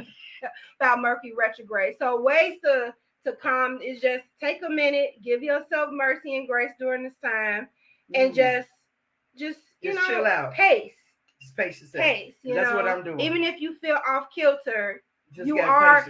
S2: about Mercury retrograde. So ways to calm is just take a minute, give yourself mercy and grace during this time, and just
S3: chill out.
S2: Pace.
S3: Just pace yourself.
S2: Pace.
S3: That's what I'm doing.
S2: Even if you feel off kilter,
S3: just
S2: you are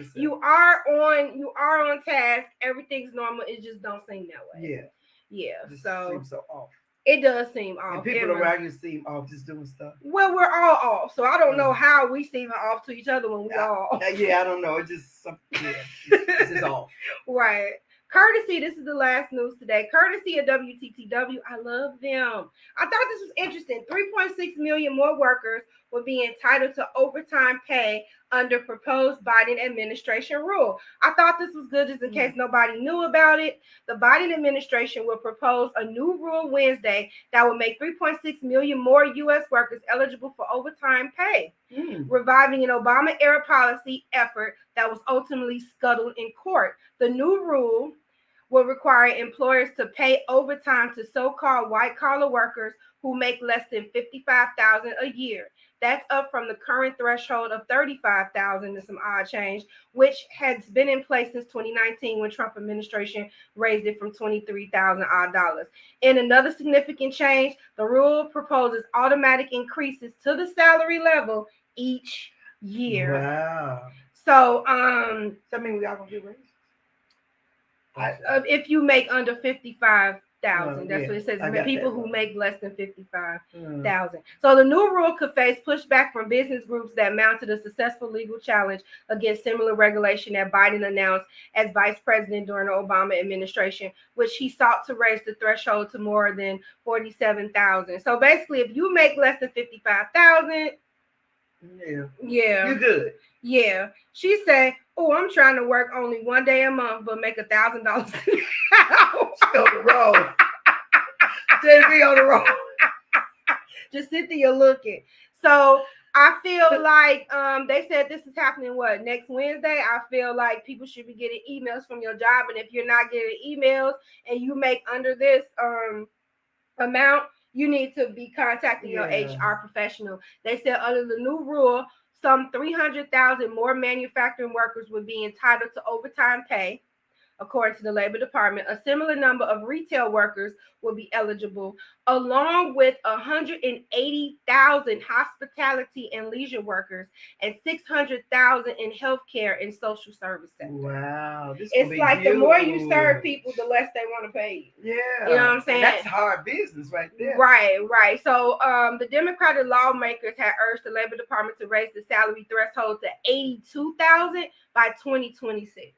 S2: on task. Everything's normal. It just don't seem that way. Yeah.
S3: It
S2: so
S3: seems so off.
S2: It does seem off.
S3: And people around you seem off just doing stuff.
S2: Well, we're all off, so I don't know how we seem off to each other when we all off.
S3: Yeah, I don't know. It's just something. This is off.
S2: Right. Courtesy, this is the last news today. Courtesy of WTTW, I love them. I thought this was interesting. 3.6 million more workers will be entitled to overtime pay under proposed Biden administration rule. I thought this was good just in case nobody knew about it. The Biden administration will propose a new rule Wednesday that will make 3.6 million more U.S. workers eligible for overtime pay, reviving an Obama-era policy effort that was ultimately scuttled in court. The new rule will require employers to pay overtime to so-called white-collar workers who make less than $55,000 a year. That's up from the current threshold of $35,000 and some odd change, which has been in place since 2019 when Trump administration raised it from $23,000 odd dollars. In another significant change, the rule proposes automatic increases to the salary level each year.
S3: Wow.
S2: So,
S3: I mean, we all gonna get raised.
S2: If you make under 55,000, that's what it says. People who
S3: one.
S2: Make less than 55,000. So the new rule could face pushback from business groups that mounted a successful legal challenge against similar regulation that Biden announced as vice president during the Obama administration, which he sought to raise the threshold to more than 47,000. So basically, if you make less than 55,000, you're
S3: good.
S2: Yeah, she said, "Oh, I'm trying to work only one day a month, but make $1,000 an hour."
S3: On the road. Just be on the road.
S2: Just sit there looking. So I feel like they said this is happening next Wednesday. I feel like people should be getting emails from your job, and if you're not getting emails and you make under this amount, you need to be contacting your HR professional. They said under the new rule, some 300,000 more manufacturing workers would be entitled to overtime pay. According to the Labor Department, a similar number of retail workers will be eligible, along with 180,000 hospitality and leisure workers and 600,000 in healthcare and social service sector.
S3: Wow.
S2: It's like the more you serve people, the less they want to pay you.
S3: Yeah.
S2: You know what I'm saying?
S3: And that's hard business right there.
S2: Right. So the Democratic lawmakers had urged the Labor Department to raise the salary threshold to $82,000 by 2026.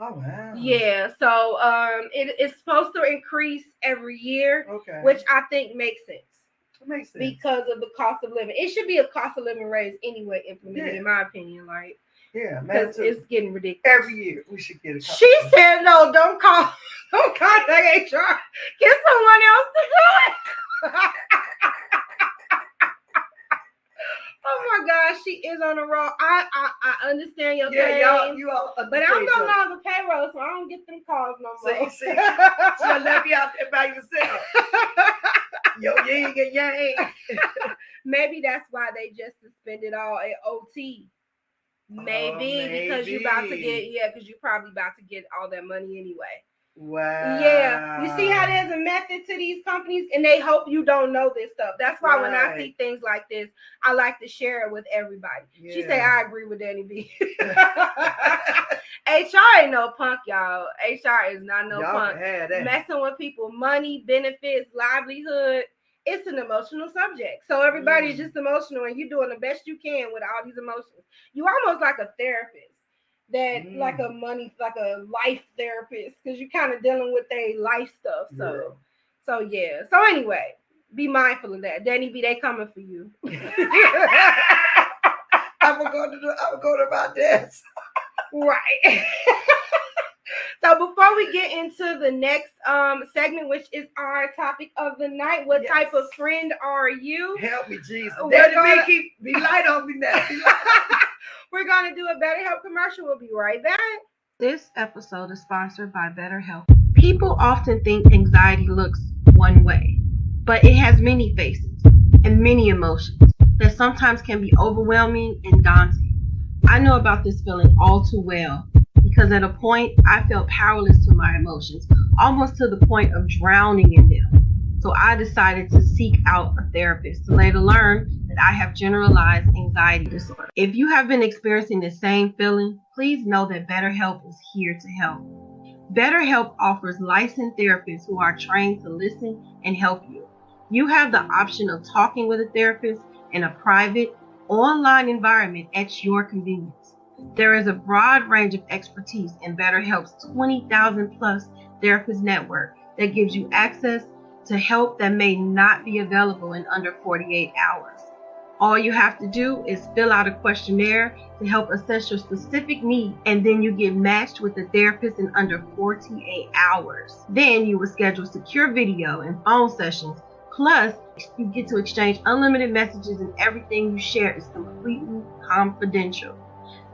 S3: Oh, wow.
S2: Yeah, so it's supposed to increase every year, which I think makes sense.
S3: It makes sense.
S2: Because of the cost of living. It should be a cost of living raise anyway implemented, in my opinion. Like, because it's getting ridiculous.
S3: Every year we should get a cost.
S2: She said, no, don't contact HR. Get someone else to do it. Oh my gosh, she is on the roll. I understand your pain.
S3: You all
S2: but I'm no longer payroll, so I don't get them calls no more.
S3: See, she'll let me out there by yourself. Yo, yin and yang.
S2: Maybe that's why they just suspended all at OT. Maybe because you're about to get, because you're probably about to get all that money anyway.
S3: Wow.
S2: Yeah. You see how there's a method to these companies and they hope you don't know this stuff. That's why when I see things like this, I like to share it with everybody. Yeah. She say, I agree with Danny B. HR ain't no punk, y'all. HR is not no punk. Messing with people, money, benefits, livelihood. It's an emotional subject. So everybody's just emotional and you're doing the best you can with all these emotions. You almost like a therapist. That like a life therapist, because you're kind of dealing with their life stuff. So anyway, be mindful of that. Danny B, they coming for you.
S3: I'm gonna go to my desk.
S2: Right. So before we get into the next segment, which is our topic of the night, what type of friend are you?
S3: Help me, Jesus. Be light on me now.
S2: We're gonna do a BetterHelp commercial. We'll be right back.
S9: This episode is sponsored by BetterHelp. People often think anxiety looks one way, but it has many faces and many emotions that sometimes can be overwhelming and daunting. I know about this feeling all too well because at a point I felt powerless to my emotions, almost to the point of drowning in them. So I decided to seek out a therapist to later learn that I have generalized anxiety disorder. If you have been experiencing the same feeling, please know that BetterHelp is here to help. BetterHelp offers licensed therapists who are trained to listen and help you. You have the option of talking with a therapist in a private, online environment at your convenience. There is a broad range of expertise in BetterHelp's 20,000 plus therapist network that gives you access to help that may not be available in under 48 hours. All you have to do is fill out a questionnaire to help assess your specific need, and then you get matched with a therapist in under 48 hours. Then you will schedule secure video and phone sessions. Plus, you get to exchange unlimited messages, and everything you share is completely confidential.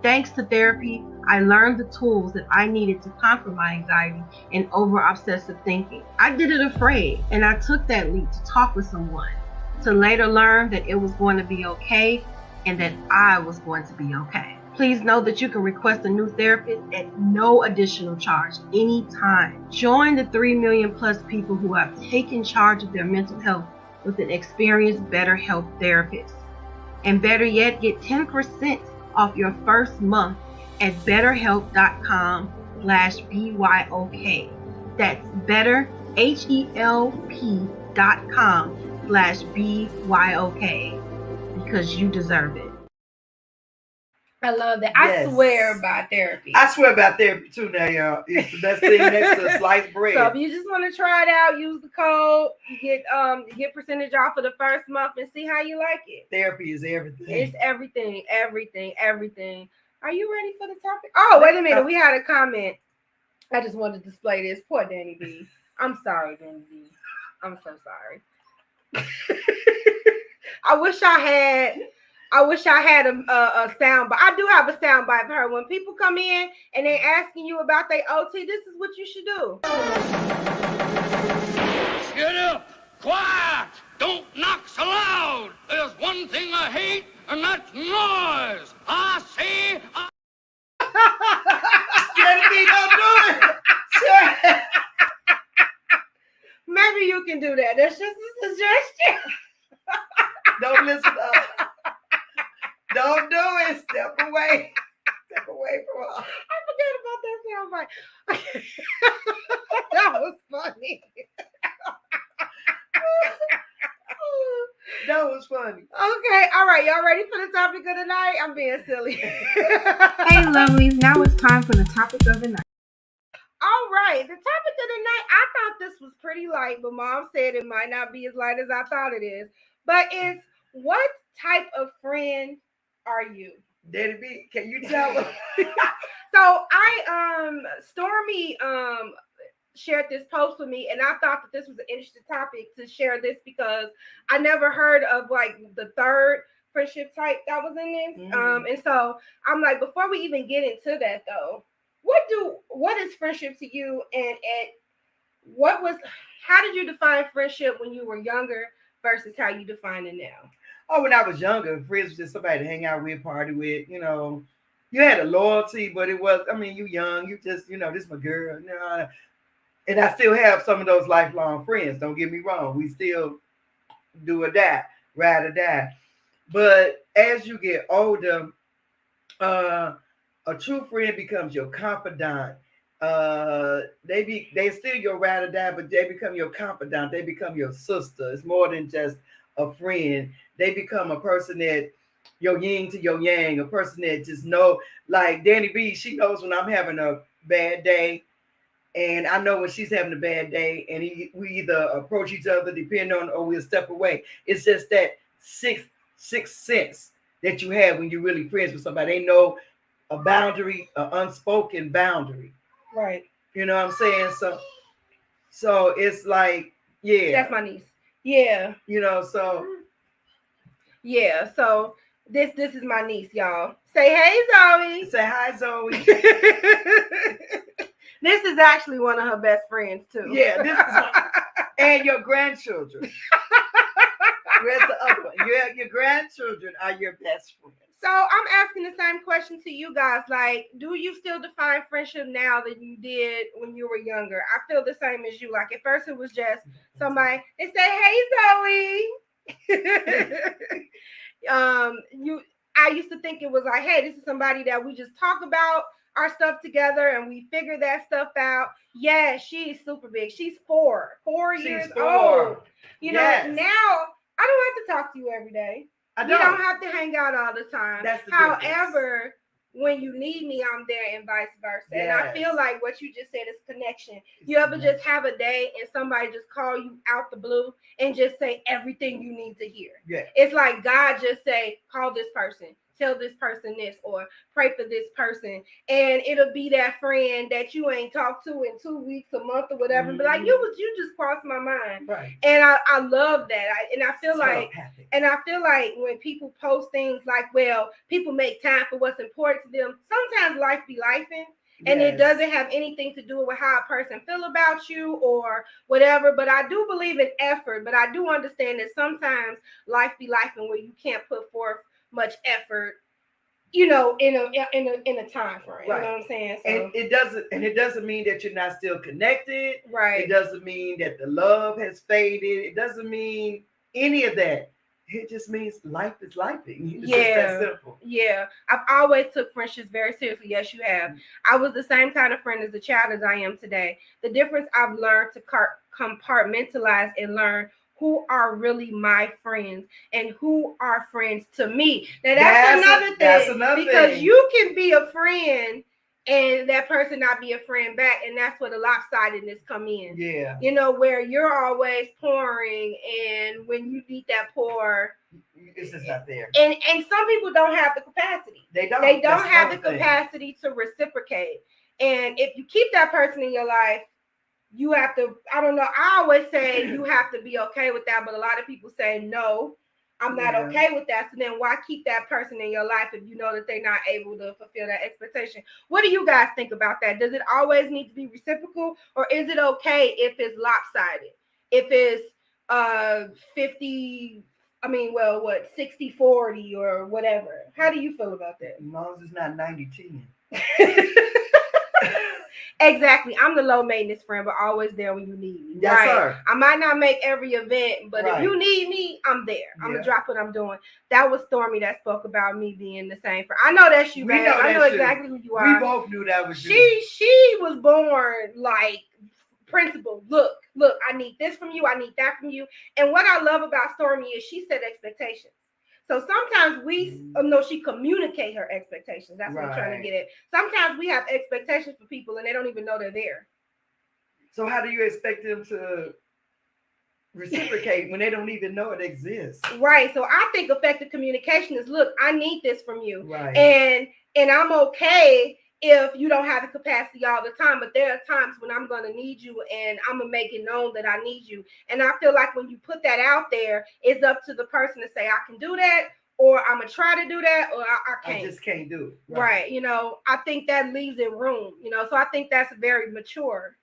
S9: Thanks to therapy, I learned the tools that I needed to conquer my anxiety and over-obsessive thinking. I did it afraid, and I took that leap to talk with someone, to later learn that it was going to be okay and that I was going to be okay. Please know that you can request a new therapist at no additional charge anytime. Join the 3 million plus people who have taken charge of their mental health with an experienced BetterHelp therapist. And better yet, get 10% off your first month at betterhelp.com/BYOK. That's betterhelp.com/BYOK, because you deserve it.
S2: I love that.
S3: Yes.
S2: I swear by therapy.
S3: I swear about therapy too now, y'all. It's the best thing next to sliced bread.
S2: So if you just want to try it out, use the code. You get percentage off for the first month and see how you like it.
S3: Therapy is everything.
S2: It's everything. Are you ready for the topic? Oh, wait a minute. We had a comment. I just wanted to display this. Poor Danny B. I'm sorry, Danny B. I'm so sorry. I wish I had a sound bite. I do have a sound bite for her. When people come in and they asking you about their OT, this is what you should do.
S10: Get up! Quiet! Don't knock so loud! There's one thing I hate, and that's noise! I say...
S3: Jenny, don't do it! Sure.
S2: Maybe you can do that. That's just a suggestion.
S3: Don't listen up. Don't do it. Step away. Step away from her.
S2: I forgot about that sound bite. That was funny.
S3: That was funny.
S2: Okay, all right. Y'all ready for the topic of the night? I'm being silly.
S9: Hey, lovelies. Now it's time for the topic of the night.
S2: All right, the topic of the night, I thought this was pretty light, but Mom said it might not be as light as I thought it is. But it's, what type of friend are you?
S3: Daddy B, can you tell us?
S2: So Stormy shared this post with me, and I thought that this was an interesting topic to share this because I never heard of like the third friendship type that was in this. And so I'm like, before we even get into that though, what is friendship to you, and how did you define friendship when you were younger versus how you define it now?
S3: Oh, when I was younger, friends was just somebody to hang out with, party with, you know. You had a loyalty, but it was, I mean, you young, you just, you know, this is my girl. You know, and I still have some of those lifelong friends, don't get me wrong. We still do or die, ride or die. But as you get older, a true friend becomes your confidant. They still your ride or die, but they become your confidant. They become your sister. It's more than just a friend. They become a person that your yin to your yang, a person that just know, like Danny B, she knows when I'm having a bad day, and I know when she's having a bad day, and we either approach each other depending on, or we'll step away. It's just that sixth sense that you have when you're really friends with somebody. They know a boundary, an unspoken boundary.
S2: Right.
S3: You know what I'm saying? So it's like, yeah.
S2: That's my niece. Yeah.
S3: You know, so
S2: yeah. So this is my niece, y'all. Say hey, Zoe.
S3: Say hi, Zoe.
S2: This is actually one of her best friends too.
S3: Yeah, this is and your grandchildren. Where's the other one? Your grandchildren are your best friends.
S2: So I'm asking the same question to you guys. Like, do you still define friendship now that you did when you were younger? I feel the same as you. Like at first it was just somebody, they say, hey, Zoe. I used to think it was like, hey, this is somebody that we just talk about our stuff together and we figure that stuff out. Yeah, she's super big. She's 4 years old. You know, now I don't have to talk to you every day. You don't have to hang out all the time.
S3: That's the
S2: However, when you need me, I'm there and vice versa. Yes. And I feel like what you just said is connection. You ever just have a day and somebody just call you out the blue and just say everything you need to hear?
S3: Yeah.
S2: It's like God just say, call this person, tell this person this, or pray for this person. And it'll be that friend that you ain't talked to in 2 weeks, a month, or whatever. Mm-hmm. But like, you just crossed my mind.
S3: Right.
S2: And I love that. I feel like when people post things like, well, people make time for what's important to them, sometimes life be lifing. And it doesn't have anything to do with how a person feel about you or whatever. But I do believe in effort. But I do understand that sometimes life be lifing where you can't put forth much effort, you know, in a time frame. Right. You know what I'm saying? So,
S3: and it doesn't mean that you're not still connected.
S2: Right.
S3: It doesn't mean that the love has faded. It doesn't mean any of that. It just means life is life. It's just that simple.
S2: Yeah. I've always took friendships very seriously. Yes, you have. I was the same kind of friend as a child as I am today. The difference I've learned to compartmentalize and learn who are really my friends and who are friends to me. Now that's another thing. That's another because thing. You can be a friend and that person not be a friend back, and that's where the lopsidedness come in.
S3: Yeah.
S2: You know, where you're always pouring, and when you need that pour,
S3: it's just not there.
S2: And some people don't have the capacity.
S3: They don't.
S2: They don't have the capacity to reciprocate. And if you keep that person in your life, you have to, I don't know, I always say you have to be okay with that, but a lot of people say, no, I'm not okay with that. So then why keep that person in your life if you know that they're not able to fulfill that expectation? What do you guys think about that? Does it always need to be reciprocal, or is it okay if it's lopsided? If it's 60-40 or whatever? How do you feel about that?
S3: As long as it's not 90-10.
S2: Exactly. I'm the low maintenance friend, but always there when you need me.
S3: Yes,
S2: right.
S3: Sir.
S2: I might not make every event, but if you need me, I'm there. I'm gonna drop what I'm doing. That was Stormy that spoke about me being the same friend. I know that's you, man. I know exactly who you are.
S3: We both knew that was you.
S2: She was born like principle. Look, I need this from you. I need that from you. And what I love about Stormy is she set expectations. So sometimes she communicate her expectations. That's what I'm trying to get at. Sometimes we have expectations for people and they don't even know they're there.
S3: So how do you expect them to reciprocate when they don't even know it exists?
S2: Right. So I think effective communication is, look, I need this from you.
S3: Right.
S2: And I'm okay if you don't have the capacity all the time, but there are times when I'm going to need you and I'm going to make it known that I need you. And I feel like when you put that out there, it's up to the person to say, I can do that, or I'm going to try to do that, or I can't.
S3: I just can't do it.
S2: Right. You know, I think that leaves it room, you know, so I think that's a very mature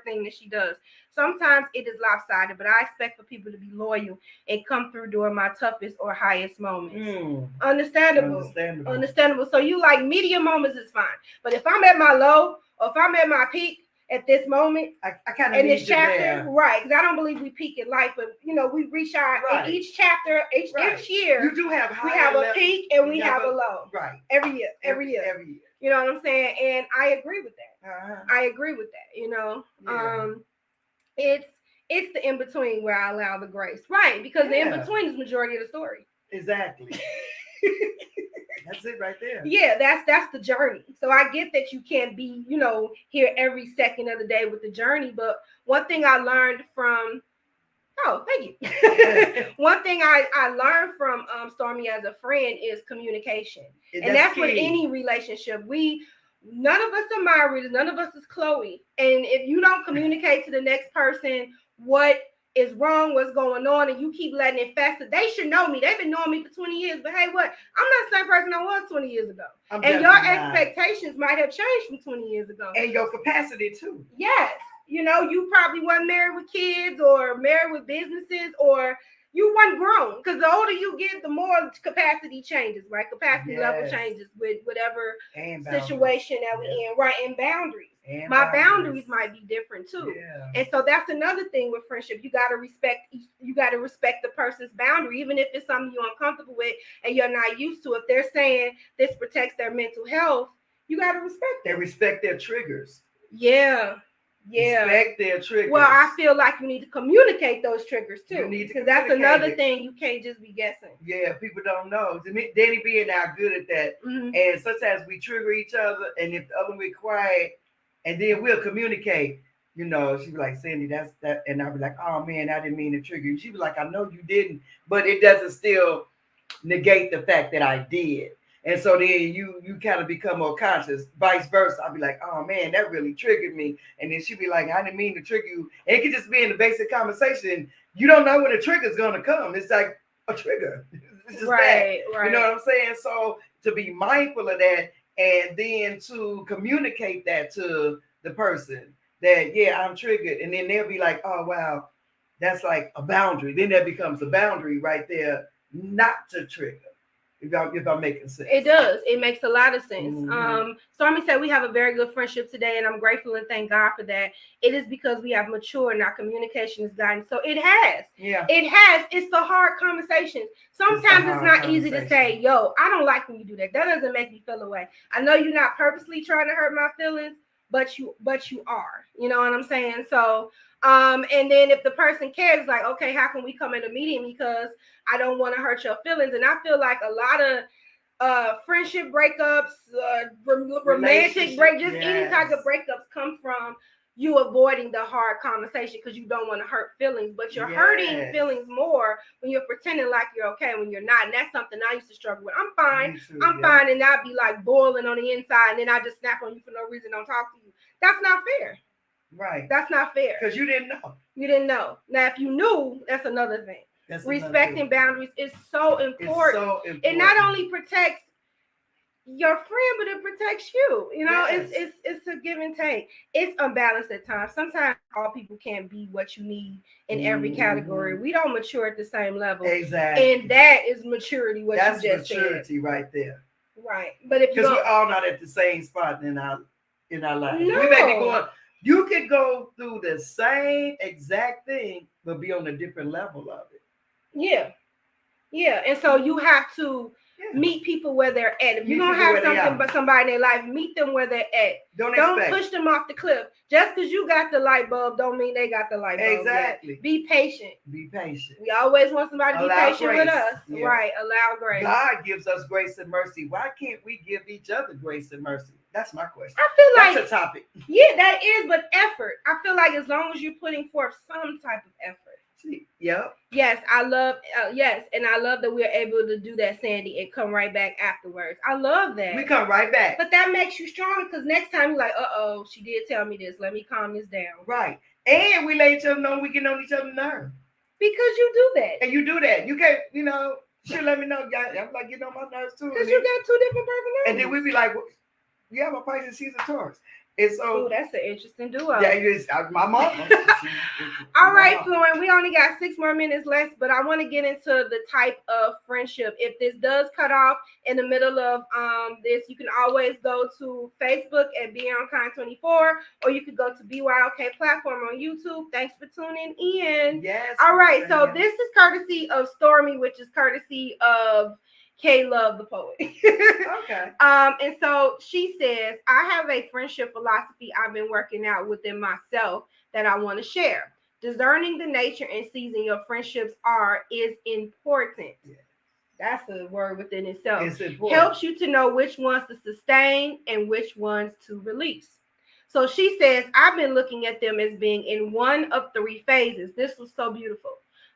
S2: thing that she does. Sometimes it is lopsided, but I expect for people to be loyal and come through during my toughest or highest moments. Understandable. So you like medium moments is fine. But if I'm at my low or if I'm at my peak at this moment,
S3: I kind of
S2: in this chapter, right? Because I don't believe we peak in life, but you know, we reach our in each chapter, each year.
S3: You do have
S2: we have a peak and we have a low.
S3: Right.
S2: Every year. You know what I'm saying? And I agree with that. I agree with that. You know, it's the in between where I allow the grace, right? Because the in between is majority of the story.
S3: Exactly. That's it right there.
S2: Yeah, that's the journey. So I get that you can't be, you know, here every second of the day with the journey. But one thing I learned from thank you. One thing I learned from Stormy as a friend is communication. And that's with any relationship. We None of us are Myra. None of us is Chloe. And if you don't communicate to the next person what is wrong, what's going on, and you keep letting it fester, they should know me. They've been knowing me for 20 years. But hey, what? I'm not the same person I was 20 years ago. And your expectations might have changed from 20 years ago.
S3: And your capacity too.
S2: Yes. You know, you probably weren't married with kids or married with businesses, or you weren't grown. Because the older you get, the more capacity changes, right? Capacity level changes with whatever situation that we're in, right? And boundaries. My boundaries might be different too. And so that's another thing with friendship. You gotta respect the person's boundary, even if it's something you're uncomfortable with and you're not used to. If they're saying this protects their mental health, you gotta respect them.
S3: And respect their triggers.
S2: Yeah.
S3: Respect their triggers.
S2: Well, I feel like you need to communicate those triggers too. Because that's another thing. You can't just be guessing.
S3: Yeah, people don't know. Danny being now good at that.
S2: Mm-hmm.
S3: And sometimes we trigger each other, and if the other one be quiet, and then we'll communicate. You know, she'd be like, Sandy, that's that. And I'll be like, oh man, I didn't mean to trigger you. She'd be like, I know you didn't, but it doesn't still negate the fact that I did. And so then you kind of become more conscious. Vice versa. I'll be like, oh man, that really triggered me. And then she'd be like, I didn't mean to trigger you. And it could just be in the basic conversation. You don't know when a trigger's gonna come. It's like a trigger. It's just
S2: right.
S3: You know what I'm saying? So to be mindful of that, and then to communicate that to the person that, yeah, I'm triggered. And then they'll be like, oh wow, that's like a boundary. Then that becomes a boundary right there, not to trigger. If I'm making sense.
S2: It does. It makes a lot of sense.
S3: Mm-hmm.
S2: Stormy said we have a very good friendship today, and I'm grateful and thank God for that. It is because we have matured and our communication is gotten. So it has.
S3: Yeah.
S2: It has. It's the hard conversations. Sometimes it's not easy to say, yo, I don't like when you do that. That doesn't make me feel away. I know you're not purposely trying to hurt my feelings, but you are. You know what I'm saying? So and then if the person cares, like, okay, how can we come in a meeting, because I don't want to hurt your feelings. And I feel like a lot of friendship breakups, romantic break, just any type of breakups come from you avoiding the hard conversation because you don't want to hurt feelings, but you're hurting feelings more when you're pretending like you're okay when you're not. And that's something I used to struggle with. I'm fine. I'm fine. And I'd be like boiling on the inside, and then I just snap on you for no reason, don't talk to you. That's not fair.
S3: Right.
S2: That's not fair.
S3: Because you didn't know.
S2: You didn't know. Now, if you knew, that's another thing. Respecting boundaries is so important. It not only protects your friend, but it protects you. You know, it's a give and take. It's unbalanced at times. Sometimes all people can't be what you need in every category. We don't mature at the same level.
S3: Exactly.
S2: And that is maturity. That's you just
S3: maturity
S2: said.
S3: Right there.
S2: Right. But if
S3: because we're all not at the same spot in our life.
S2: No.
S3: We may be going. You could go through the same exact thing, but be on a different level of it. Yeah.
S2: Yeah. And so you have to meet people where they're at. If you're going to have something but somebody in their life, meet them where they're at. Don't push them off the cliff. Just because you got the light bulb don't mean they got the light bulb.
S3: Exactly.
S2: Yet. Be patient.
S3: Be patient.
S2: We always want somebody to be patient with us.
S3: Yeah.
S2: Right. Allow grace.
S3: God gives us grace and mercy. Why can't we give each other grace and mercy? That's my question.
S2: I feel like
S3: that's a topic.
S2: Yeah, that is, but effort. I feel like as long as you're putting forth some type of effort.
S3: Yep.
S2: Yes, I love and I love that we're able to do that, Sandy, and come right back afterwards. I love that.
S3: We come right back.
S2: But that makes you stronger because next time you're like, she did tell me this. Let me calm this down.
S3: Right. And we let each other know we get on each other's nerves.
S2: Because you do that.
S3: And you do that. You can't, she'll let me know. I'm like getting on my nerves too.
S2: Because you got two different personalities.
S3: And then we be like, yeah, my Pisces, she's a Taurus. And so,
S2: that's an interesting duo.
S3: Yeah, it's my mama.
S2: All right, Florin, we only got 6 more minutes left, but I want to get into the type of friendship. If this does cut off in the middle of this, you can always go to Facebook at BeyondKind24, or you could go to BYOK platform on YouTube. Thanks for tuning in.
S3: Yes.
S2: All right, so this is courtesy of Stormy, which is courtesy of K-Love the poet.
S3: Okay.
S2: And so she says, I have a friendship philosophy I've been working out within myself that I want to share. Discerning the nature and season your friendships is important. Yeah. That's a word within itself.
S3: It's important.
S2: Helps you to know which ones to sustain and which ones to release. So she says, I've been looking at them as being in one of 3 phases. This was so beautiful.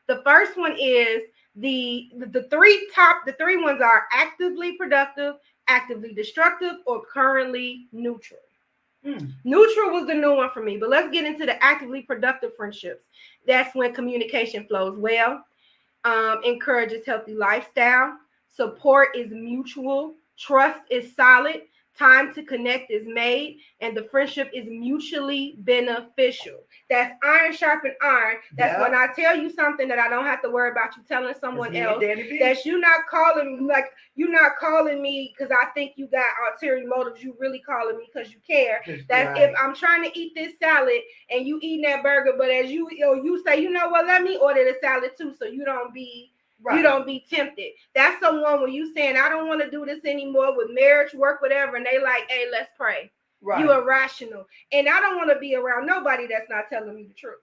S2: The first one is the three ones are actively productive, actively destructive, or currently neutral. Neutral was the new one for me, but let's get into the actively productive friendships. That's when communication flows well, encourages healthy lifestyle, support is mutual, trust is solid, time to connect is made, and the friendship is mutually beneficial. That's iron sharpen iron. That's when I tell you something that I don't have to worry about you telling someone else. That's you not calling, like, you're not calling me because I think you got ulterior motives. You really calling me because you care. That's if I'm trying to eat this salad and you eating that burger, but as you say, you know what, let me order the salad too, so you don't be you don't be tempted. That's someone when you saying, I don't want to do this anymore with marriage, work, whatever, and they like, hey, let's pray. You irrational. And I don't want to be around nobody that's not telling me the truth.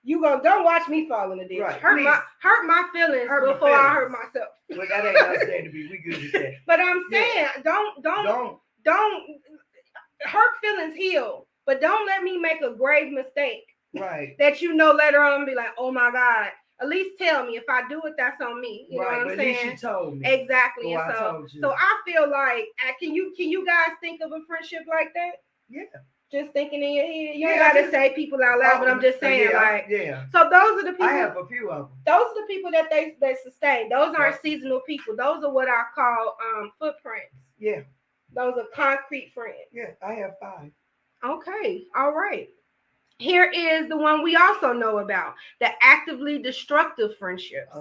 S2: You don't watch me fall in the ditch. Hurt my feelings before I hurt myself.
S3: Well, that ain't us saying to be. We good with that.
S2: But I'm saying, don't hurt feelings heal, but don't let me make a grave mistake. That later on be like, oh my God. At least tell me. If I do it, that's on me. You know what I'm saying?
S3: At least you told me.
S2: Exactly.
S3: Oh,
S2: and so I feel like, can you guys think of a friendship like that?
S3: Yeah.
S2: Just thinking in your head. You ain't gotta say people out loud, but I'm just saying,
S3: yeah.
S2: So those are the people.
S3: I have a few of them.
S2: Those are the people that they sustain. Those aren't seasonal people. Those are what I call footprints.
S3: Yeah.
S2: Those are concrete friends.
S3: Yeah, I have 5.
S2: Okay. All right. Here is the one we also know about, the actively destructive friendships.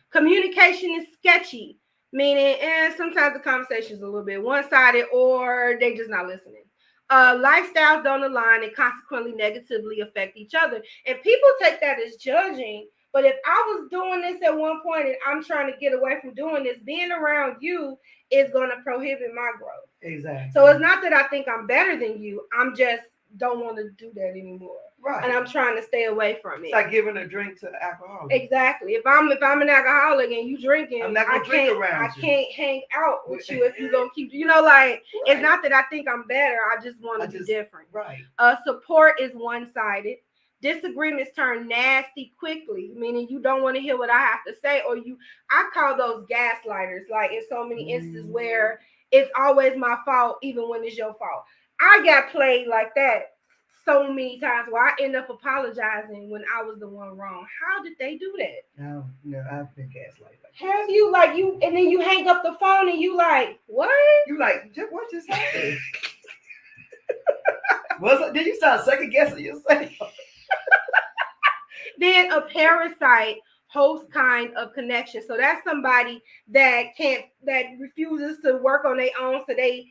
S2: Communication is sketchy, meaning sometimes the conversation is a little bit one-sided or they just not listening. Lifestyles don't align and consequently negatively affect each other. And people take that as judging. But if I was doing this at one point and I'm trying to get away from doing this, being around you is going to prohibit my growth.
S3: Exactly.
S2: So it's not that I think I'm better than you. I'm just don't want to do that anymore. And I'm trying to stay away from it.
S3: It's like giving a drink to alcohol.
S2: Exactly. If I'm an alcoholic and you drinking,
S3: I'm not gonna drink around you.
S2: I can't hang out with you if you don't keep. It's not that I think I'm better. I just want to be different. Support is one-sided. Disagreements turn nasty quickly, meaning you don't want to hear what I have to say, or I call those gaslighters. Like in so many instances where it's always my fault, even when it's your fault. I got played like that so many times where I end up apologizing when I was the one wrong. How did they do that?
S3: No, I've been gaslighted.
S2: Have you and then you hang up the phone and you like, what?
S3: You like, what just happened? Did you start second guessing yourself?
S2: Then a parasite host kind of connection. So that's somebody that refuses to work on their own. So they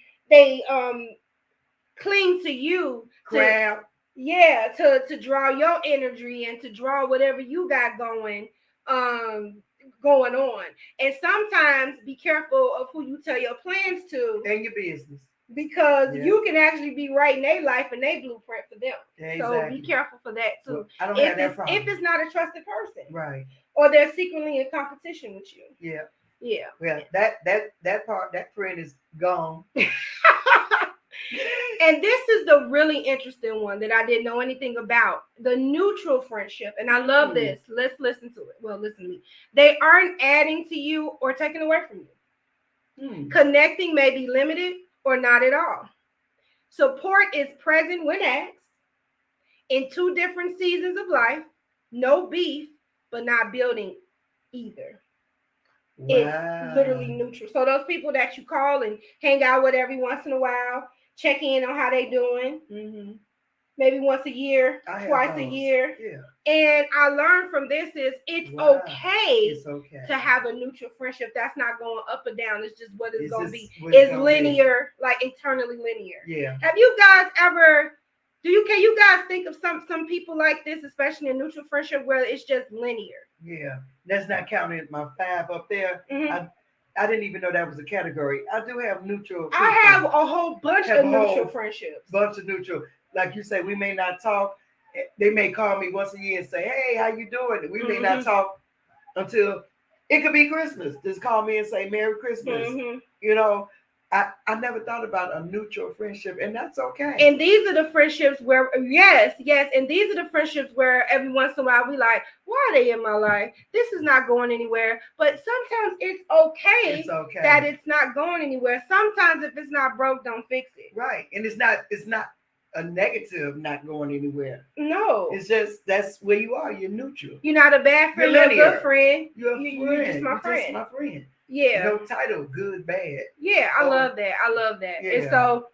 S2: cling to you to draw your energy and to draw whatever you got going on. And sometimes be careful of who you tell your plans to
S3: and your business,
S2: because you can actually be writing their life and their blueprint for them. So be careful for that too.
S3: I don't have that problem.
S2: If it's not a trusted person,
S3: or
S2: they're secretly in competition with you.
S3: Well, that friend is gone.
S2: And this is the really interesting one that I didn't know anything about, the neutral friendship. And I love this. Let's listen to it. Well, listen to me. They aren't adding to you or taking away from you. Connecting may be limited or not at all. Support is present when asked. In 2 different seasons of life. No beef, but not building either. It's literally neutral. So those people that you call and hang out with every once in a while, check in on how they doing. Maybe once a year, twice a year. And I learned from this is it's okay to have a neutral friendship that's not going up or down. It's just what it's going to be. It's linear, like internally linear. Have you guys ever? Can you guys think of some people like this, especially in neutral friendship, where it's just linear?
S3: That's not counting my 5 up there. I didn't even know that was a category. I do have neutral. People.
S2: I have a whole bunch of neutral friendships.
S3: Bunch of neutral. Like you say, we may not talk. They may call me once a year and say, hey, how you doing? We may not talk until it could be Christmas. Just call me and say Merry Christmas. I never thought about a neutral friendship, and that's okay.
S2: And these are the friendships where, yes, and these are the friendships where every once in a while we like, why are they in my life? This is not going anywhere. But sometimes it's okay that it's not going anywhere. Sometimes if it's not broke, don't fix it.
S3: Right. And it's not a negative not going anywhere.
S2: No.
S3: It's just that's where you are. You're neutral.
S2: You're not a bad friend. You're a good friend.
S3: You're
S2: just my friend.
S3: Just my friend.
S2: Yeah.
S3: No title, good, bad.
S2: Yeah, I love that. I love that.
S3: Yeah.
S2: And so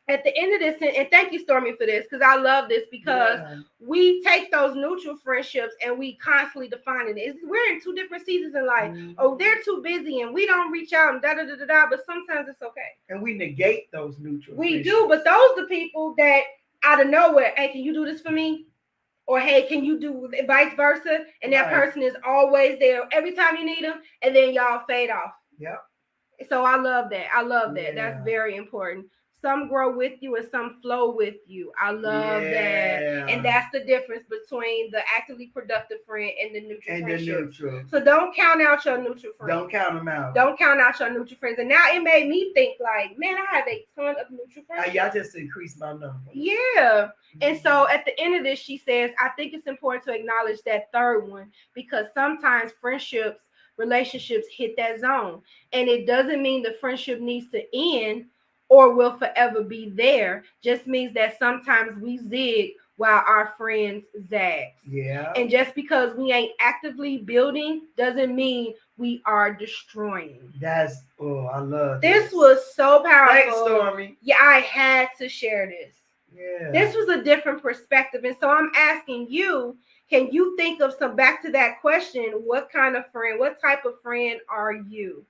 S2: at the end of this, and thank you, Stormy, for this, because I love this, because we take those neutral friendships and we constantly define it. We're in two different seasons in life. Mm-hmm. Oh, they're too busy and we don't reach out and da-da-da-da-da, but sometimes it's okay.
S3: And we negate those neutral
S2: We do, but those are the people that out of nowhere, hey, can you do this for me? Or, hey, can you do vice versa? And that person is always there every time you need them, and then y'all fade off.
S3: Yep.
S2: So I love that. I love that. Yeah. That's very important. Some grow with you and some flow with you. I love that. And that's the difference between the actively productive friend and the neutral friendship. So don't count out your neutral friends.
S3: Don't count them out.
S2: Don't count out your neutral friends. And now it made me think like, man, I have a ton of neutral friends.
S3: Y'all just increased my number.
S2: Yeah. And so at the end of this, she says, I think it's important to acknowledge that third one, because sometimes relationships hit that zone. And it doesn't mean the friendship needs to end or will forever be there. Just means that sometimes we zig while our friends zag.
S3: Yeah.
S2: And just because we ain't actively building doesn't mean we are destroying.
S3: I love
S2: this. Was so powerful.
S3: Thanks, Stormy.
S2: Yeah, I had to share this.
S3: Yeah.
S2: This was a different perspective. And so I'm asking you, can you think of some, back to that question, what kind of friend, what type of friend are you?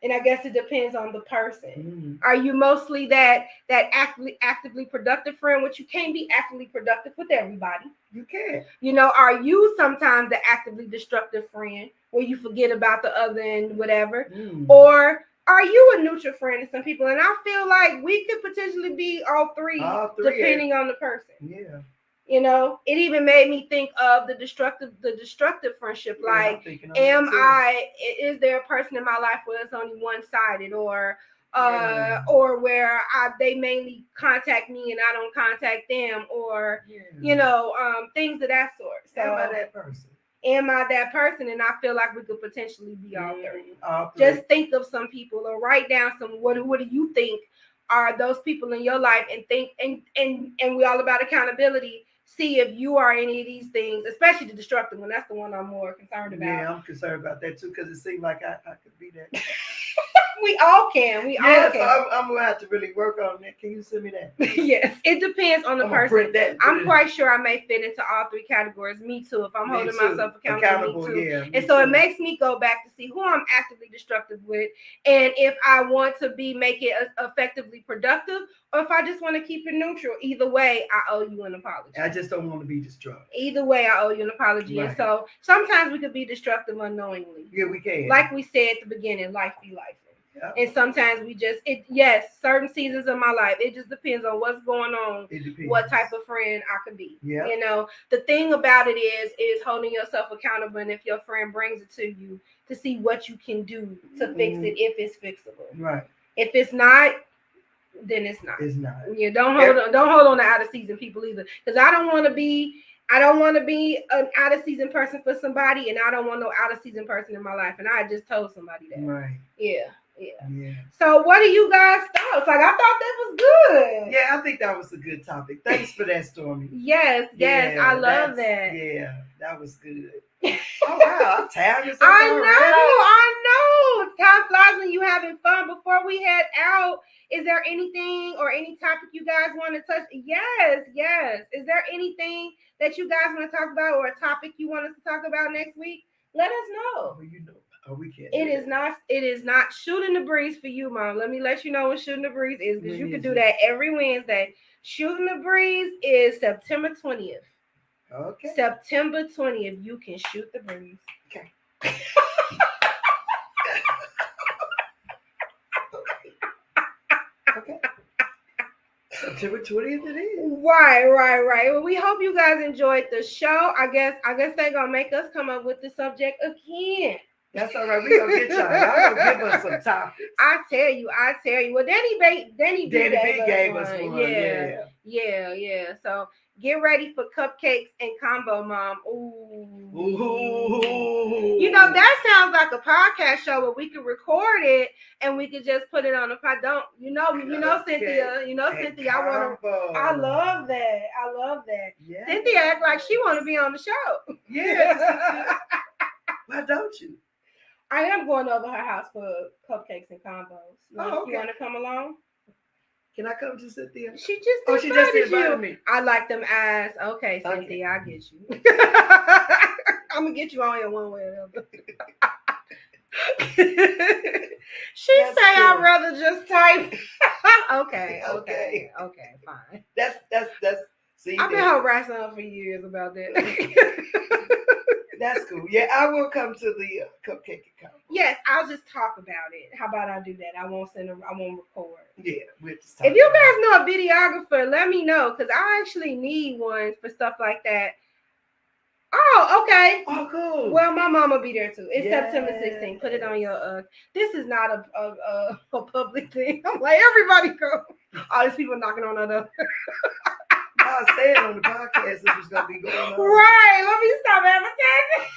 S2: And I guess it depends on the person. Are you mostly that actively productive friend, which you can't be actively productive with everybody?
S3: You can't.
S2: You know, are you sometimes the actively destructive friend where you forget about the other and whatever? Or are you a neutral friend to some people? And I feel like we could potentially be all three depending on the person.
S3: Yeah.
S2: You know, it even made me think of the destructive friendship. Like, is there a person in my life where it's only one-sided, or where they mainly contact me and I don't contact them, or things of that sort. So
S3: am I that person?
S2: Am I that person? And I feel like we could potentially be all three. Just think of some people, or write down some. What do you think are those people in your life? And think, and we all about accountability. See if you are any of these things, especially the destructive one. That's the one I'm more concerned about.
S3: Yeah, I'm concerned about that too, because it seems like I could be that.
S2: We all can.
S3: So I'm gonna have to really work on that. Can you send me that?
S2: Yes, it depends on the person. I'm quite sure I may fit into all three categories. Me too. If I'm holding myself accountable, me too.
S3: Yeah,
S2: and so it makes me go back to see who I'm actively destructive with, and if I want to make it effectively productive, or if I just want to keep it neutral. Either way, I owe you an apology.
S3: I just don't want to be destructive.
S2: Either way, I owe you an apology. Right. And so sometimes we could be destructive unknowingly.
S3: Yeah, we can.
S2: Like we said at the beginning, life be life.
S3: Yep.
S2: And sometimes certain seasons of my life, it just depends on what's going on, what type of friend I can be.
S3: Yeah.
S2: You know, the thing about it is holding yourself accountable, and if your friend brings it to you, to see what you can do to fix it if it's fixable.
S3: Right.
S2: If it's not, then it's not.
S3: It's not.
S2: Yeah, don't hold on to out of season people either. Because I don't want to be an out of season person for somebody, and I don't want no out of season person in my life. And I just told somebody that.
S3: Right.
S2: Yeah. So what do you guys thought? Like, I thought that was good.
S3: Yeah, I think that was a good topic. Thanks for that, Stormy.
S2: Yes, I love that.
S3: Yeah, that was good. Oh wow, I'm tired.
S2: I know. Time flies when you having fun. Before we head out, is there anything or any topic you guys want to touch? Yes. Is there anything that you guys want to talk about, or a topic you want us to talk about next week? Let us know.
S3: We can't.
S2: It is not shooting the breeze for you, Mom. Let me let you know what shooting the breeze is, because you can do that every Wednesday. Shooting the breeze is September 20th.
S3: Okay.
S2: September 20th, you can shoot the breeze.
S3: Okay. Okay. September 20th it is.
S2: Right. Well, we hope you guys enjoyed the show. I guess they're gonna make us come up with the subject again.
S3: That's all right. We gonna get y'all. Y'all gonna give us some topics.
S2: I tell you. Well, Danny B
S3: gave us one.
S2: Yeah. So get ready for cupcakes and combo, Mom. Ooh. You know, that sounds like a podcast show where we could record it and we could just put it on. If I don't, Cynthia. Cynthia. I love that.
S3: Yeah.
S2: Cynthia act like she want to be on the show.
S3: Yeah. Why don't you?
S2: I am going over her house for cupcakes and combos.
S3: Okay.
S2: You want to come along?
S3: Can I come to Cynthia?
S2: She just invited
S3: me.
S2: I like them eyes. Okay, Cynthia, I get you. I'm gonna get you on here one way or another. That's say cool. I'd rather just type. Okay, fine.
S3: That's. See,
S2: I've been harassing her for years about that.
S3: That's cool. Yeah, I will come to the cupcake and combo.
S2: Yes, I'll just talk about it. How about I do that? I won't record.
S3: Yeah, we'll just talk.
S2: If you guys know a videographer, let me know, because I actually need one for stuff like that. Oh, okay.
S3: Oh, cool.
S2: Well, my mom will be there too. It's September 16th. Put it on your this is not a public thing. I'm like, everybody go. All these people knocking on our door.
S3: I said on the podcast this was gonna be going on.
S2: Right. Let me stop advertising.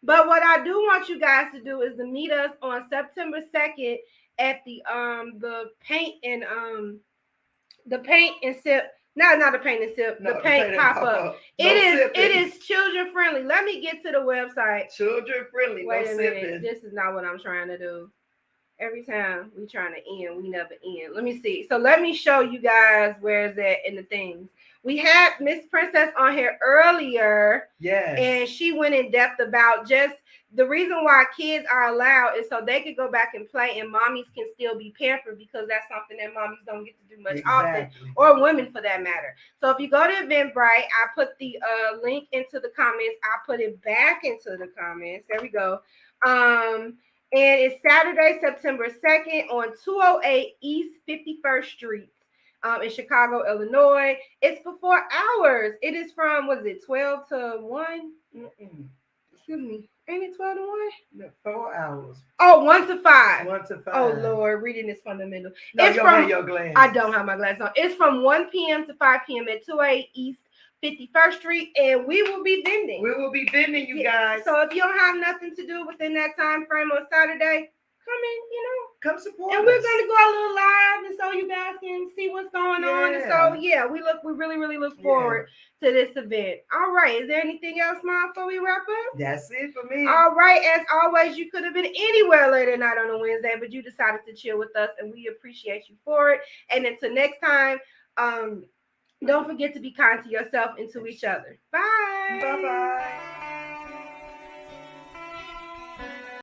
S2: But what I do want you guys to do is to meet us on September 2nd at the paint and sip. No, not the paint and sip. No, the paint pop up. It is children friendly. Let me get to the website.
S3: Children friendly.
S2: Wait a minute. This is not what I'm trying to do. Every time we trying to end, we never end. Let me see. So let me show you guys where is that in the things. We had Miss Princess on here earlier.
S3: Yeah.
S2: And she went in depth about just the reason why kids are allowed is so they could go back and play and mommies can still be pampered, because that's something that mommies don't get to do much often, or women for that matter. So if you go to Eventbrite, I put the link into the comments. I put it back into the comments. There we go. And it's Saturday, September 2nd on 208 East 51st Street in Chicago, Illinois. It's for 4 hours. It is from, 12 to 1? Excuse me. Ain't it 12 to 1?
S3: No, 4 hours.
S2: Oh, 1 to 5.
S3: 1 to 5.
S2: Oh, Lord. Reading is fundamental.
S3: No, you don't have your glasses.
S2: I don't have my glasses on. It's from 1 p.m. to 5 p.m. at 208 East 51st Street, and we will be vending.
S3: We will be vending, you guys.
S2: So if you don't have nothing to do within that time frame on Saturday, come in,
S3: come support
S2: and
S3: us.
S2: we're gonna go a little live, and so you guys can see what's going on. And so we really look forward to this event. All right, is there anything else, Mom, before we wrap up?
S3: That's it for me.
S2: All right, as always, you could have been anywhere late at night on a Wednesday, but you decided to chill with us, and we appreciate you for it. And until next time, don't forget to be kind to yourself and to each other. Bye.
S3: Bye-bye.